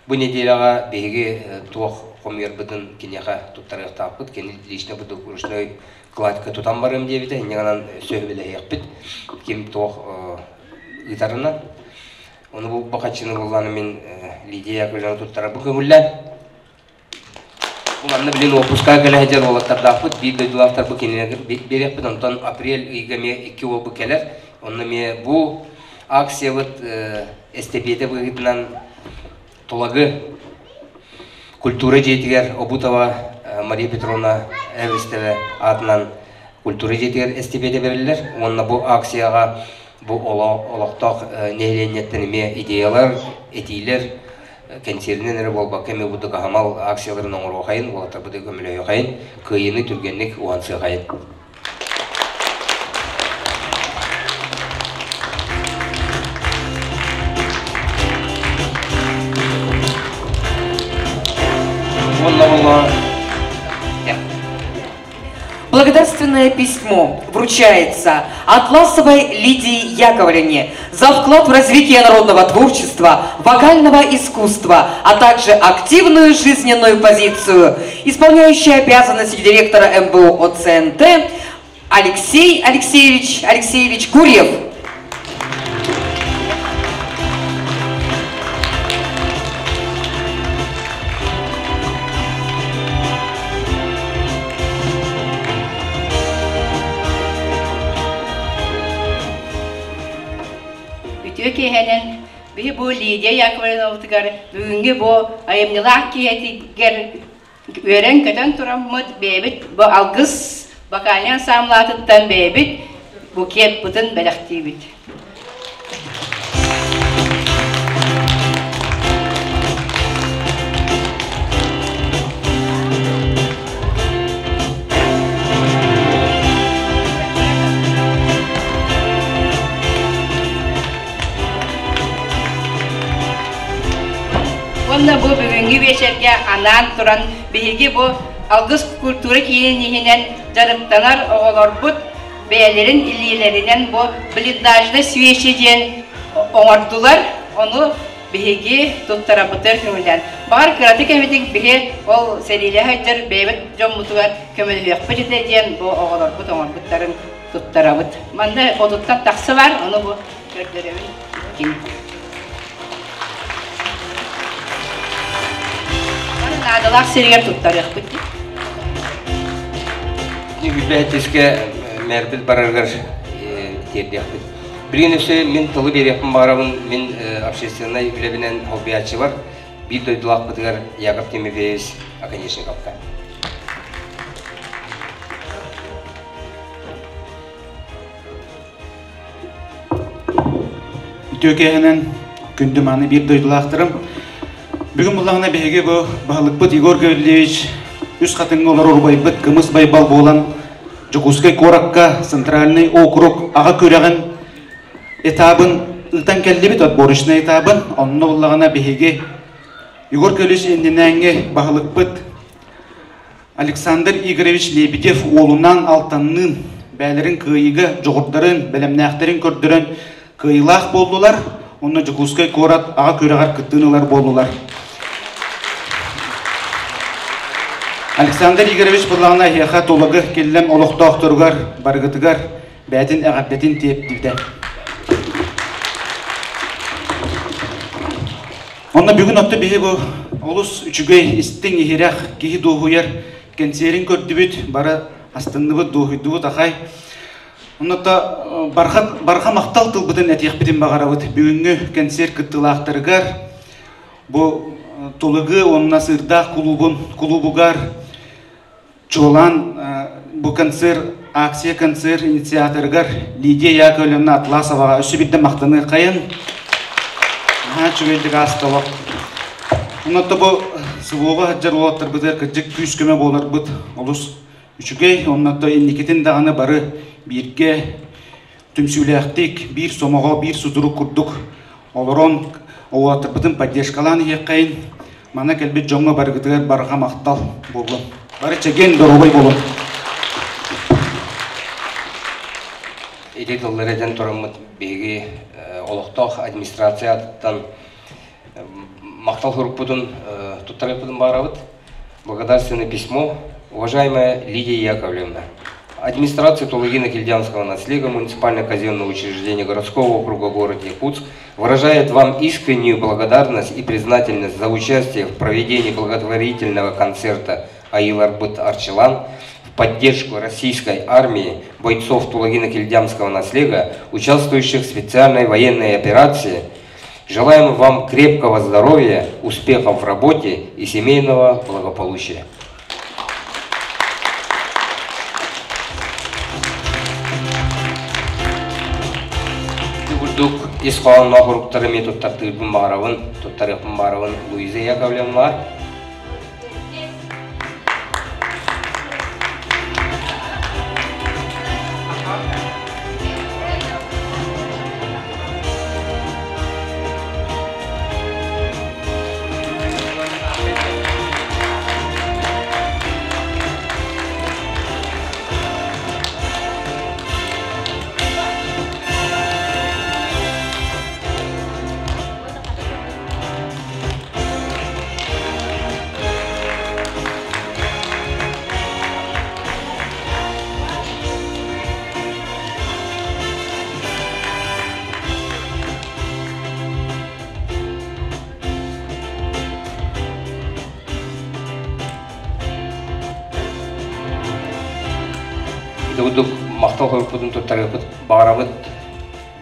бұл неделаға бейге туақ қомер бұдын кенеға тұттарығы таппыд. Кені лишіне бұды күрішіной кладқа тұтан барым дебіде. Енеғанан сөйбілі еқпід. Кем туақ ұйтарынан. Оны бұл бақатшыны болғаны мен Лидия Яковлевна тұттары бұл көңіллән. Бұл анны білін опусқа кәлі әден олаттарды ақпыд. Бір дөйділақтар бұл кенеге берекпід. Онтан апрель үйгеме 2 ол бұл кәлер. Онны ме бұл акция вот эстепеде бұғытынан тұлағы культура жетігер Обутова Мария Петровна Эвестеве атынан культура жетігер эстепеде берілер. Онны бұл акцияға бұл олақтақ нейленеттен ме идеялар, этейлер кәнсерінен әрі болба кәме бұды қағамал акцияларын оңыр оқайын, олатар бұды көмілі оқайын, көйіні түргенлік оғансы қайын. оңо.
Благодарственное письмо вручается Атласовой Лидии Яковлевне за вклад в развитие народного творчества, вокального искусства, а также активную жизненную позицию, исполняющий обязанности директора МБУ ОЦНТ Алексей Алексеевич Гурьев.
Кехенен би бу Лидия Яковлевнавтыгар бүгүнгү бу айымнылак киетигер өрен көтөн тураммыт бебит бу алгыс бакалян самлатыттан бебит бу кеп бутын белектибит. Онда бу бүгүнгү вечерге анан туран биги бу алгыс культура кийининен жарыктанар оголорбут бээлерин илилеринен бу блиндажды свечиден оңордулар, ону биги туттарабытыр көмүлден. Бар кыраты кемитик биги ол сериле хайдыр бебет жоммутугар көмөлүөк бежиден бу оголорбут оңорбуттарын туттарабыт. Манда одуттан таксы бар, ону бу көрдөрөбүн. Надалах сиргер туттарык бит.
Үбәтеске мәрбит бараргар тердияк бит. Биринесе мен тылы береппин барабын, мен общественный үлебинен хоббиячы бар. Бир дойдулак битигер Яков Тимофеевич Аконечниковка.
Төкеһенен күндүманы бир дойдулактырым. Бүгін бұлағына бәйге бұл бағылықпыт Егор Гаврилевич үз қатынғы олар орбайбыт кымыз байбал болан Жукускай Коракка центральный округ аға көрәғін этабын ұлтан кәлдебет отборышына этабын онны бұлағына бәйге Егор Гаврилевич әнденәңге бағылықпыт Александр Игоревич Лебедев олынан алтанның бәлерін күйігі жоғырдарын бәлемнәқтерін көрдірін күйілақ болдылар. Онна Жукускай Корак аға көрәғар күттіңілер болдылар. Александр Игоревич бұрлағына хеха толығы келлем олықты ақтырғар, барғытығар, бәтін әғаптетін тепділді. Онна бүгін отты бейі бұл олыс үшігей істің ехерек кейі доғуяр кәнсерін көрді бары астынды бұд доғыды бұд ақай. Оннатта барха мақтал тылбытын әтеқ бітін бағара бұд. Бүгінгі кәнсер күттілақтырғар, бұл толығы онына сырдақ клубугар, Чолан bu konser, aksiya konser inisiatorgar Lidiya Yakovlevna Atlasova өсі бітті мақтаны қайын. Чөгелдік астылық. Онатта бұл сылуға хаджар олаттар бұдар кәджік күйіс көме болар бұд. Олыс үшіге, онатта енекетін дағаны бары бірге түмсіліяқтик, бір сомаға, бір сұдыру күрдік. Оларон олаттар бұдың поддержкаланы еққайын. Мана кәлбет жоңға барғытығар барға мақтал болу. Бары чәген дұрубай болу.
Элек олардан тұрамыд беге олықтақ администрациядан мақтал хұрыппудын тұттарыппудын барабыд. Благодарственное письмо. Уважаемая Лидия Яковлевна, администрация Тулыгина-Кильдянского наследия муниципальное казенное учреждение городского округа города Якутск выражает вам искреннюю благодарность и признательность за участие в проведении благотворительного концерта «Айыларбыт Арчылан» в поддержку российской армии бойцов Тулыгина-Кильдянского наследия, участвующих в специальной военной операции. Желаем вам крепкого здоровья, успехов в работе и семейного благополучия. Дук исхуан махруктары методтар тырбын баравын Луиза Яковлевна. Дудук мактал хойпудун туттарыпыт багарабыт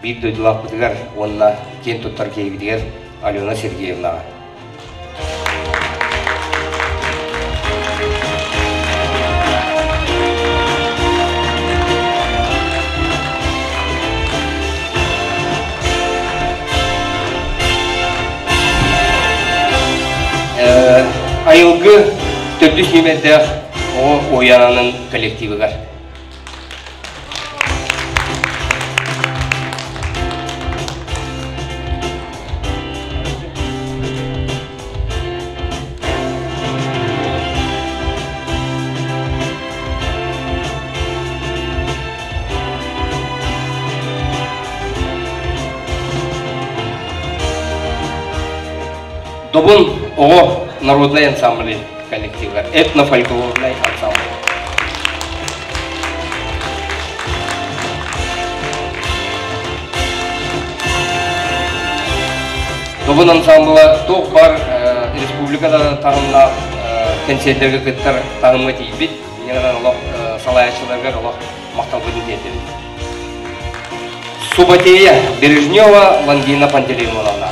бир дойдулаппытыгар онна кен туттар кейбидигер Алена Сергеевна. Айылгы төптүс немеддех о оянанын коллективигар. Добун ого народный ансамбль коллектива, этнофольклорный ансамбль. Добун ансамбла тоқ бар республикада тағымна концерттерге кыттар тағымға тейбет, негенен олақ салаячыларға олақ мақтал бұдын деді. Субатея Бережнева Вангина Пантелеймоновна.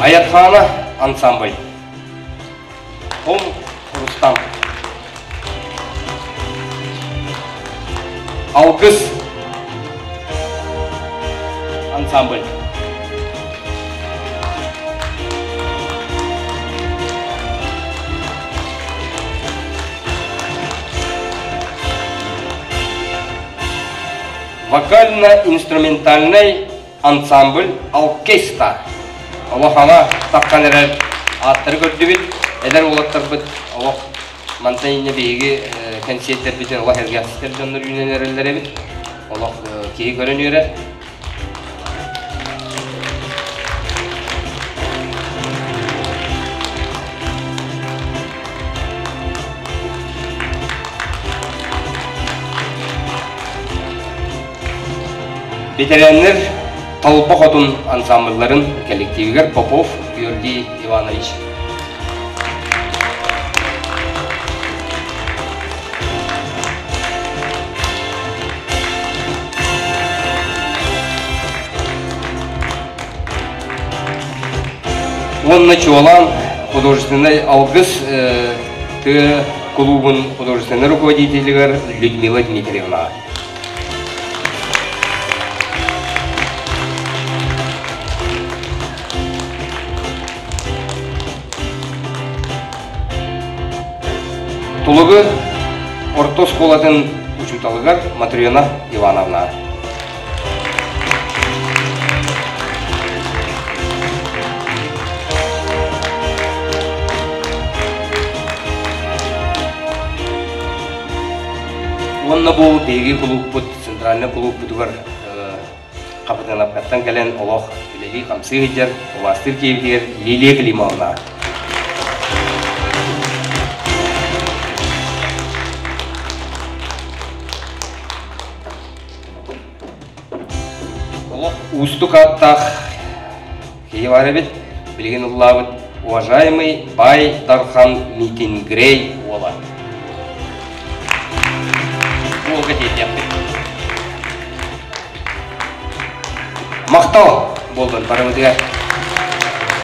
Аятхана ансамбль. Ом Рустам. Алгыс ансамбль. Вокально-инструментальный ансамбль Алкеста. Аллахана таққан әрәл аттары көрді бет, әдер олаттар бет, Аллах мантайына бейгі концерттер бетен Аллах әргәсістер жандар үйінен әрелер бет, Аллах кейі көрін өре. Ветеранлар Толпа Хотун ансамбльларын коллективигер Попов Георгий Иванович. Он началан художественный алгыс клубын художественный руководитель Людмила Дмитриевна. Тулугы орто школатын учуталыгар Матрена Ивановна. Онна бұл бейгі клуб бұд, центральный клуб бұдығар қапытын апқаттан кәлен олақ үлелі қамсы ғыджар, оластыр кейбігер Лилия Климовна. Устук аттах кейваребет, білген ұллабыт, уважаемый Бай Дархан Митингрей ола. Олға дейдепті. Мақтал болдың барымыдыға.